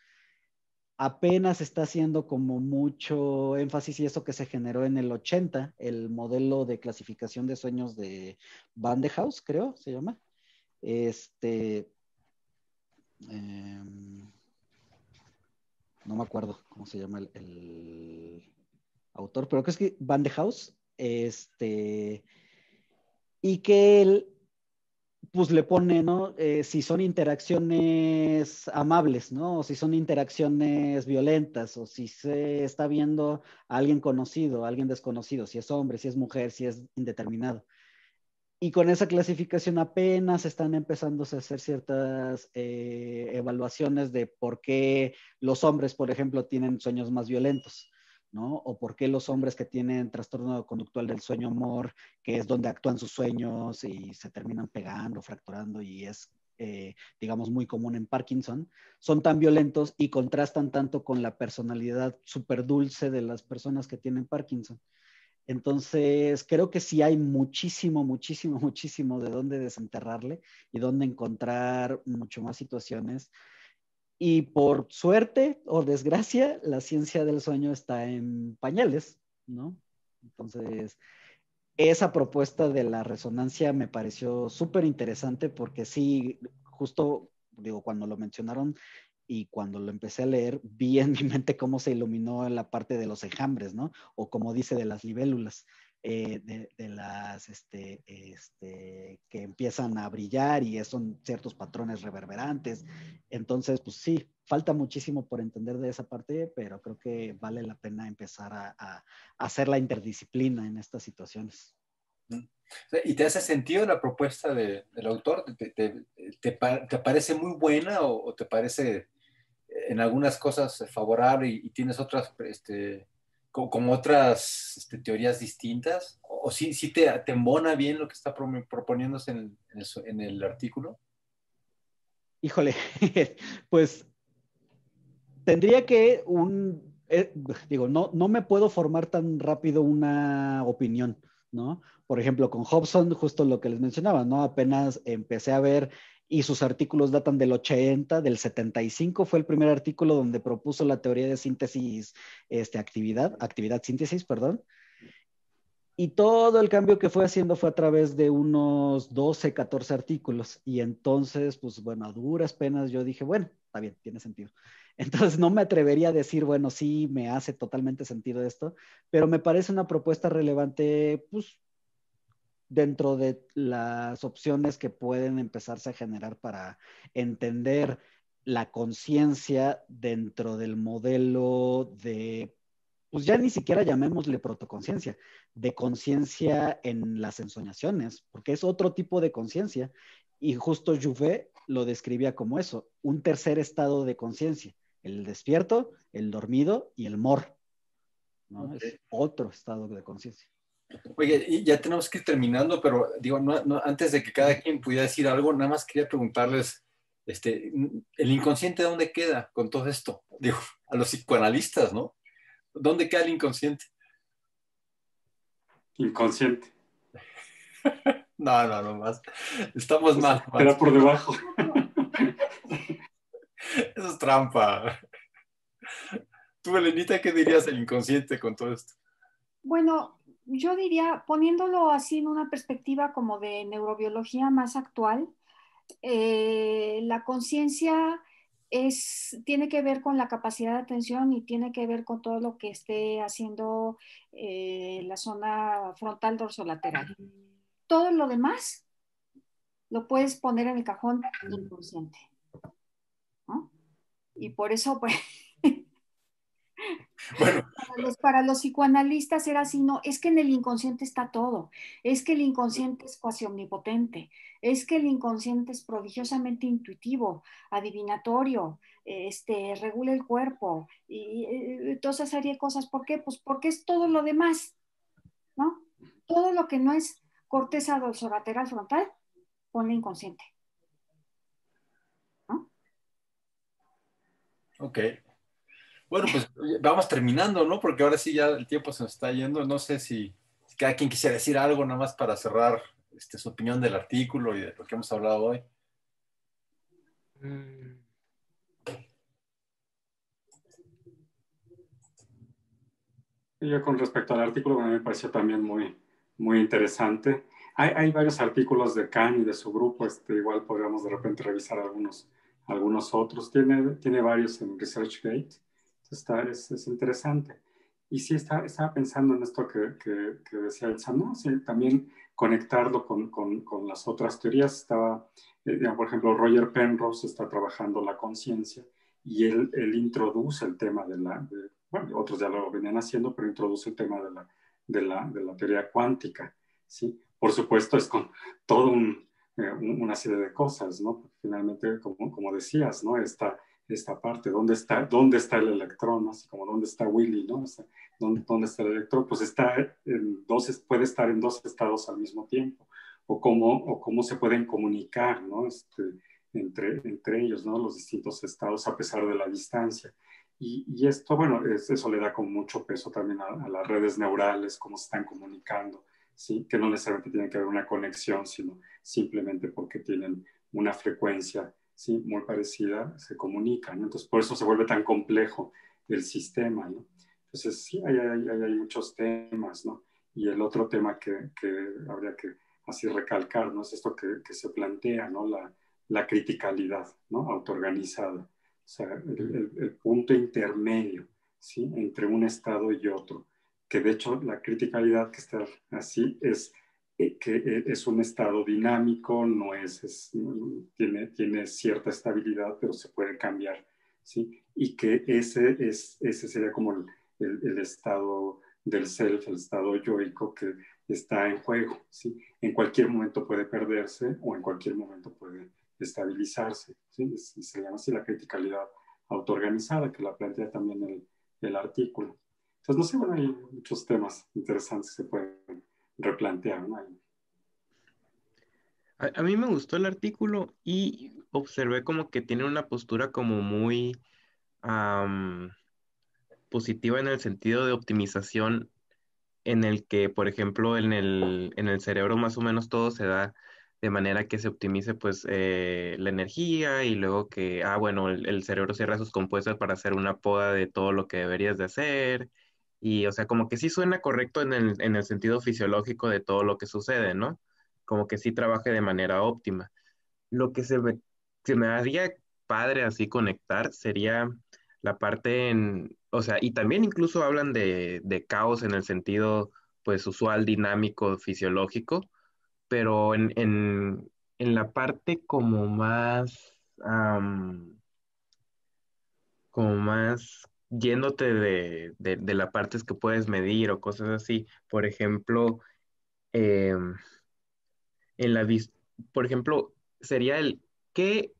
apenas está haciendo como mucho énfasis y eso que se generó en el 80, el modelo de clasificación de sueños de Van de Haus, creo, se llama. No me acuerdo cómo se llama el autor, pero creo que es Van de Haus, y que él pues le pone, ¿no? Si son interacciones amables, ¿no? O si son interacciones violentas, o si se está viendo a alguien conocido, a alguien desconocido, si es hombre, si es mujer, si es indeterminado. Y con esa clasificación apenas están empezando a hacer ciertas evaluaciones de por qué los hombres, por ejemplo, tienen sueños más violentos, ¿no? O por qué los hombres que tienen trastorno conductual del sueño amor, que es donde actúan sus sueños y se terminan pegando, fracturando y es, digamos, muy común en Parkinson, son tan violentos y contrastan tanto con la personalidad súper dulce de las personas que tienen Parkinson. Entonces, creo que sí hay muchísimo, muchísimo, muchísimo de dónde desenterrarle y dónde encontrar mucho más situaciones. Y por suerte o desgracia, la ciencia del sueño está en pañales, ¿no? Entonces, esa propuesta de la resonancia me pareció súper interesante porque sí, justo, digo, cuando lo mencionaron y cuando lo empecé a leer, vi en mi mente cómo se iluminó en la parte de los enjambres, ¿no? O como dice, de las libélulas, de las, que empiezan a brillar y son ciertos patrones reverberantes. Entonces, pues sí, falta muchísimo por entender de esa parte, pero creo que vale la pena empezar a hacer la interdisciplina en estas situaciones. ¿Y te hace sentido la propuesta del autor? ¿Te parece muy buena o te parece en algunas cosas favorable y tienes otras, como otras teorías distintas? ¿O sí te embona bien lo que está proponiéndose en el artículo? Híjole, pues tendría que digo, no me puedo formar tan rápido una opinión, ¿no? Por ejemplo, con Hobson, justo lo que les mencionaba, ¿no? Apenas empecé a ver y sus artículos datan del 80, del 75 fue el primer artículo donde propuso la teoría de síntesis, actividad-síntesis, perdón. Y todo el cambio que fue haciendo fue a través de unos 12, 14 artículos. Y entonces, pues bueno, a duras penas yo dije, bueno, está bien, tiene sentido. Entonces no me atrevería a decir, bueno, sí, me hace totalmente sentido esto, pero me parece una propuesta relevante, pues, dentro de las opciones que pueden empezarse a generar para entender la conciencia dentro del modelo de, pues ya ni siquiera llamémosle protoconciencia, de conciencia en las ensoñaciones, porque es otro tipo de conciencia. Y justo Jouvet lo describía como eso, un tercer estado de conciencia, el despierto, el dormido y el mor, ¿no? Okay. Es otro estado de conciencia. Oye, y ya tenemos que ir terminando, pero digo, antes de que cada quien pudiera decir algo, nada más quería preguntarles, ¿el inconsciente dónde queda con todo esto? Digo, a los psicoanalistas, ¿no? ¿Dónde queda el inconsciente? Inconsciente. No más. Estamos Pues, mal. queda por debajo. Eso es trampa. Tú, Elenita, ¿qué dirías del inconsciente con todo esto? Bueno, yo diría, poniéndolo así en una perspectiva como de neurobiología más actual, la conciencia tiene que ver con la capacidad de atención y tiene que ver con todo lo que esté haciendo la zona frontal dorsolateral. Todo lo demás lo puedes poner en el cajón inconsciente, ¿no? Y por eso, pues, Bueno, para los psicoanalistas era así, no, es que en el inconsciente está todo, es que el inconsciente es cuasi omnipotente, es que el inconsciente es prodigiosamente intuitivo, adivinatorio, regula el cuerpo y toda esa serie de cosas. ¿Por qué? Pues porque es todo lo demás, ¿no? Todo lo que no es corteza dorsolateral frontal, ponle inconsciente, ¿no? ok. Bueno, pues vamos terminando, ¿no? Porque ahora sí ya el tiempo se nos está yendo. No sé si cada quien quisiera decir algo nada más para cerrar su opinión del artículo y de lo que hemos hablado hoy. Y yo con respecto al artículo, bueno, me pareció también muy, muy interesante. Hay varios artículos de Kahn y de su grupo, igual podríamos de repente revisar algunos otros. Tiene varios en ResearchGate, es interesante. Y sí, estaba pensando en esto que decía Elsa, ¿no? Sí, también conectarlo con las otras teorías. Por ejemplo, Roger Penrose está trabajando la conciencia y él introduce el tema bueno, otros ya lo venían haciendo, pero introduce el tema de la teoría cuántica, ¿sí? Por supuesto, es con toda una serie de cosas, ¿no? Porque finalmente, como decías, ¿no? Esta parte, ¿dónde está el electrón? Así como, ¿dónde está Willy? ¿No? ¿Dónde está el electrón? Pues puede estar en dos estados al mismo tiempo, o cómo se pueden comunicar, ¿no? Entre ellos, ¿no? Los distintos estados a pesar de la distancia. Y esto, bueno, eso le da como mucho peso también a las redes neurales, cómo se están comunicando, ¿sí? Que no necesariamente tiene que haber una conexión, sino simplemente porque tienen una frecuencia, ¿sí? Muy parecida, se comunican, ¿no? Entonces, por eso se vuelve tan complejo el sistema, ¿no? Entonces, sí, hay muchos temas, ¿no? Y el otro tema que habría que así recalcar, ¿no? Es esto que se plantea, ¿no? La criticalidad, ¿no? Autoorganizada. O sea, el punto intermedio, ¿sí? Entre un estado y otro. Que de hecho la criticalidad que está así que es un estado dinámico, tiene cierta estabilidad, pero se puede cambiar, ¿sí? Y que ese sería como el estado del self, el estado yoico que está en juego, ¿sí? En cualquier momento puede perderse o en cualquier momento puede estabilizarse, ¿sí? Se llama así la criticalidad autoorganizada, que la plantea también el artículo. Entonces, no sé, bueno, hay muchos temas interesantes que se pueden replantear, ¿no? A mí me gustó el artículo y observé como que tiene una postura como muy positiva en el sentido de optimización en el que, por ejemplo, en el cerebro más o menos todo se da de manera que se optimice pues la energía y luego que, bueno, el cerebro cierra sus compuestas para hacer una poda de todo lo que deberías de hacer. Y, o sea, como que sí suena correcto en el sentido fisiológico de todo lo que sucede, ¿no? Como que sí trabaje de manera óptima. Lo que se me haría padre así conectar sería la parte o sea, y también incluso hablan de caos en el sentido, pues, usual, dinámico, fisiológico, pero en la parte como más yéndote de las partes que puedes medir o cosas así. Por ejemplo, em, en la vis- por ejemplo, sería ¿qué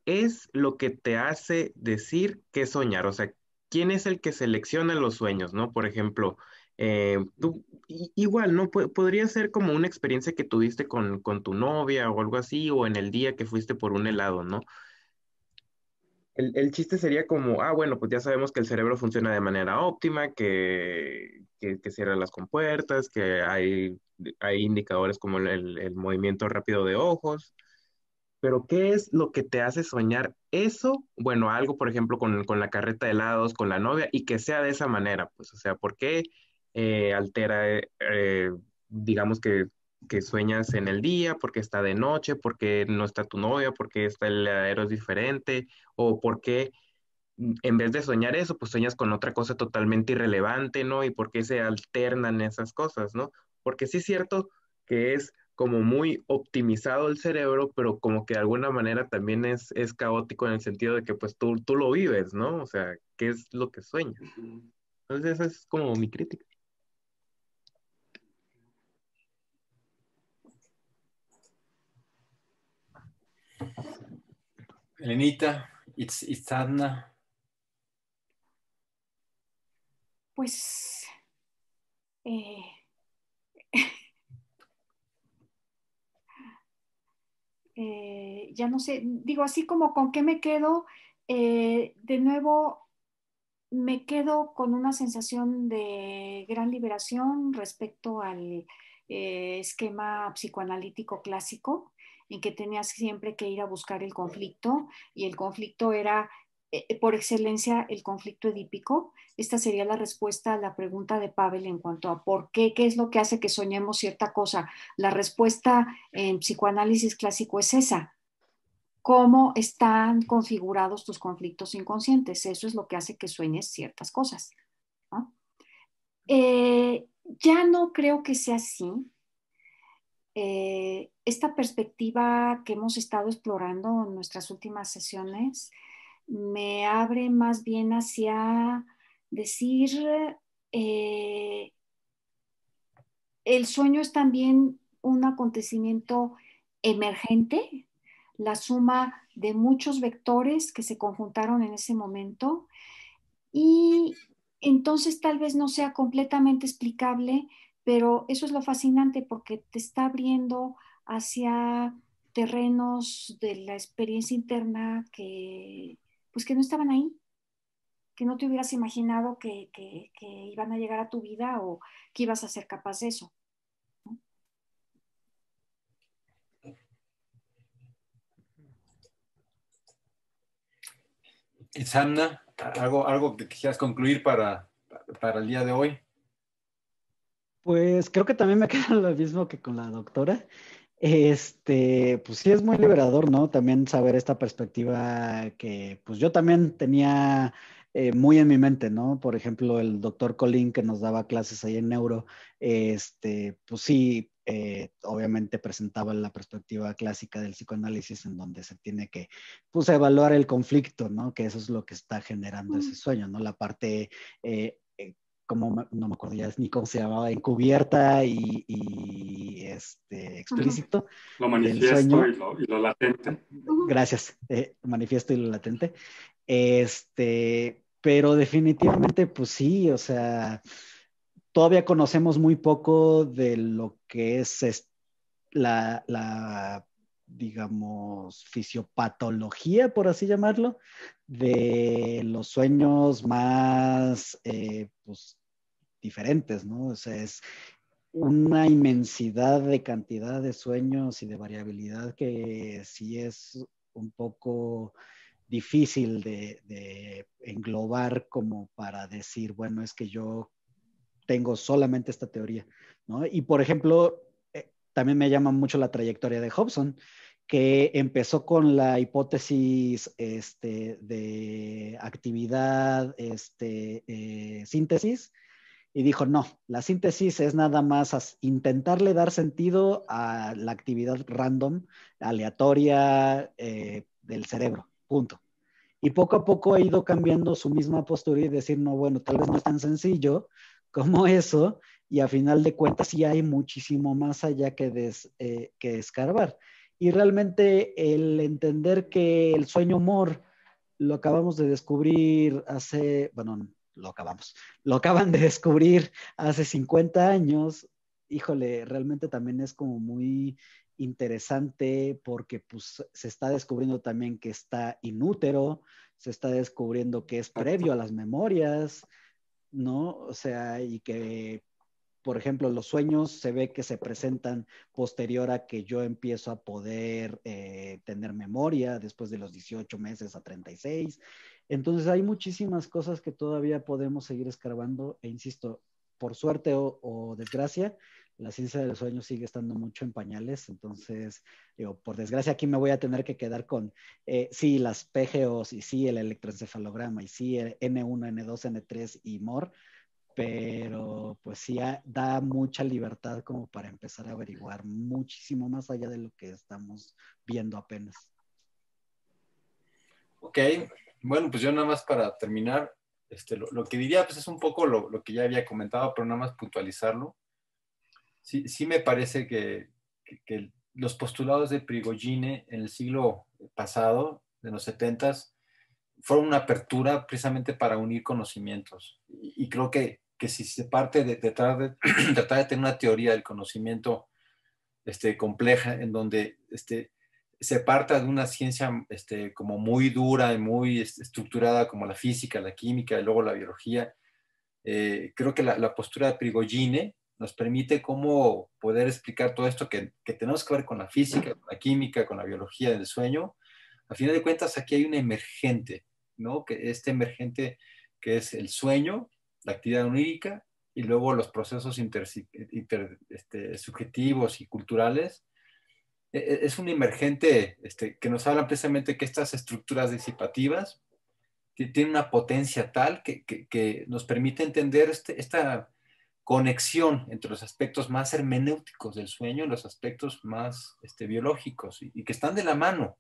es lo que te hace decir qué soñar? O sea, ¿quién es el que selecciona los sueños, no? Por ejemplo, igual, ¿no? Podría ser como una experiencia que tuviste con tu novia o algo así, o en el día que fuiste por un helado, ¿no? El chiste sería como, bueno, pues ya sabemos que el cerebro funciona de manera óptima, que cierra las compuertas, que hay indicadores como el movimiento rápido de ojos, pero ¿qué es lo que te hace soñar eso? Bueno, algo, por ejemplo, con la carreta de helados, con la novia, y que sea de esa manera, pues, o sea, ¿por qué altera, digamos que sueñas en el día, porque está de noche, porque no está tu novia, porque está el heladero es diferente, o porque en vez de soñar eso, pues sueñas con otra cosa totalmente irrelevante, ¿no? Y por qué se alternan esas cosas, ¿no? Porque sí es cierto que es como muy optimizado el cerebro, pero como que de alguna manera también es caótico en el sentido de que pues tú lo vives, ¿no? O sea, ¿qué es lo que sueñas? Ujú. Entonces esa es como mi crítica. Elenita, Itzadna. Pues eh, ya no sé, digo así como con qué me quedo, de nuevo me quedo con una sensación de gran liberación respecto al esquema psicoanalítico clásico, en que tenías siempre que ir a buscar el conflicto y el conflicto era, por excelencia, el conflicto edípico. Esta sería la respuesta a la pregunta de Pavel en cuanto a por qué es lo que hace que soñemos cierta cosa. La respuesta en psicoanálisis clásico es esa: cómo están configurados tus conflictos inconscientes. Eso es lo que hace que sueñes ciertas cosas, ¿no? Ya no creo que sea así. Esta perspectiva que hemos estado explorando en nuestras últimas sesiones me abre más bien hacia decir, eh, el sueño es también un acontecimiento emergente, la suma de muchos vectores que se conjuntaron en ese momento, y entonces tal vez no sea completamente explicable, pero eso es lo fascinante porque te está abriendo hacia terrenos de la experiencia interna que, pues, que no estaban ahí, que no te hubieras imaginado que iban a llegar a tu vida o que ibas a ser capaz de eso. Itzadna, algo que quisieras concluir para el día de hoy. Pues creo que también me queda lo mismo que con la doctora. Pues sí es muy liberador, ¿no? También saber esta perspectiva que pues yo también tenía muy en mi mente, ¿no? Por ejemplo, el doctor Colín que nos daba clases ahí en Neuro, pues sí, obviamente presentaba la perspectiva clásica del psicoanálisis en donde se tiene que, pues, evaluar el conflicto, ¿no? Que eso es lo que está generando ese sueño, ¿no? La parte no me acuerdo ya ni cómo se llamaba, encubierta explícito Lo del manifiesto sueño. y lo latente. Gracias, manifiesto y lo latente. Pero definitivamente, pues sí, o sea, todavía conocemos muy poco de lo que es digamos, fisiopatología, por así llamarlo, de los sueños más, pues, diferentes, ¿no? O sea, una inmensidad de cantidad de sueños y de variabilidad que sí es un poco difícil de englobar como para decir, bueno, es que yo tengo solamente esta teoría, ¿no? Y por ejemplo, también me llama mucho la trayectoria de Hobson, que empezó con la hipótesis de actividad, síntesis, y dijo, no, la síntesis es nada más intentarle dar sentido a la actividad random, aleatoria del cerebro, punto. Y poco a poco ha ido cambiando su misma postura y decir, no, bueno, tal vez no es tan sencillo como eso, y a final de cuentas sí hay muchísimo más allá que escarbar. Y realmente el entender que el sueño humor lo acabamos de descubrir bueno, lo acaban de descubrir hace 50 años, híjole, realmente también es como muy interesante porque pues se está descubriendo también que está inútero, se está descubriendo que es previo a las memorias, ¿no? O sea, y que, por ejemplo, los sueños se ve que se presentan posterior a que yo empiezo a poder tener memoria después de los 18 meses a 36. Entonces hay muchísimas cosas que todavía podemos seguir escarbando e insisto, por suerte o desgracia, la ciencia del sueño sigue estando mucho en pañales, entonces, digo, por desgracia aquí me voy a tener que quedar con, sí, las PGOs y sí, el electroencefalograma y sí, el N1, N2, N3 y more, pero pues sí da mucha libertad como para empezar a averiguar muchísimo más allá de lo que estamos viendo apenas. Ok, bueno, pues yo nada más para terminar, lo que diría pues es un poco lo que ya había comentado, pero nada más puntualizarlo. Sí me parece que los postulados de Prigogine en el siglo pasado, de los 70s, fueron una apertura precisamente para unir conocimientos. Y creo que si se parte de tratar de, tratar de tener una teoría del conocimiento compleja, en donde se parta de una ciencia como muy dura y muy estructurada como la física, la química y luego la biología, creo que la postura de Prigogine nos permite cómo poder explicar todo esto que tenemos que ver con la física, con la química, con la biología del sueño. A final de cuentas, aquí hay un emergente, ¿no? Que emergente que es el sueño, la actividad onírica y luego los procesos subjetivos y culturales. Es un emergente que nos habla precisamente que estas estructuras disipativas tienen una potencia tal que nos permite entender esta conexión entre los aspectos más hermenéuticos del sueño y los aspectos más biológicos y que están de la mano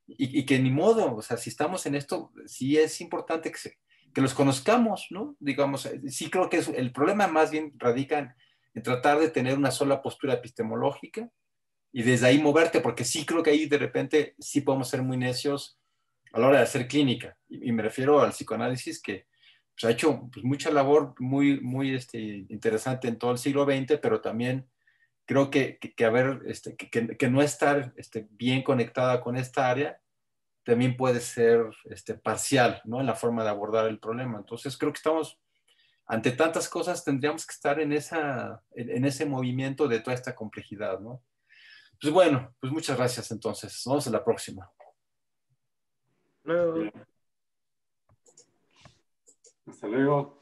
y que ni modo, o sea, si estamos en esto, sí es importante que los conozcamos, ¿no? Digamos, sí creo que el problema más bien radica en tratar de tener una sola postura epistemológica y desde ahí moverte, porque sí creo que ahí de repente sí podemos ser muy necios a la hora de hacer clínica. Y me refiero al psicoanálisis que pues, ha hecho pues, mucha labor muy, muy interesante en todo el siglo XX, pero también creo que no estar bien conectada con esta área también puede ser parcial, ¿no? En la forma de abordar el problema. Entonces creo que estamos, ante tantas cosas, tendríamos que estar en ese movimiento de toda esta complejidad, ¿no? Pues bueno, pues muchas gracias entonces. Nos vemos en la próxima. Luego. Bien. Hasta luego.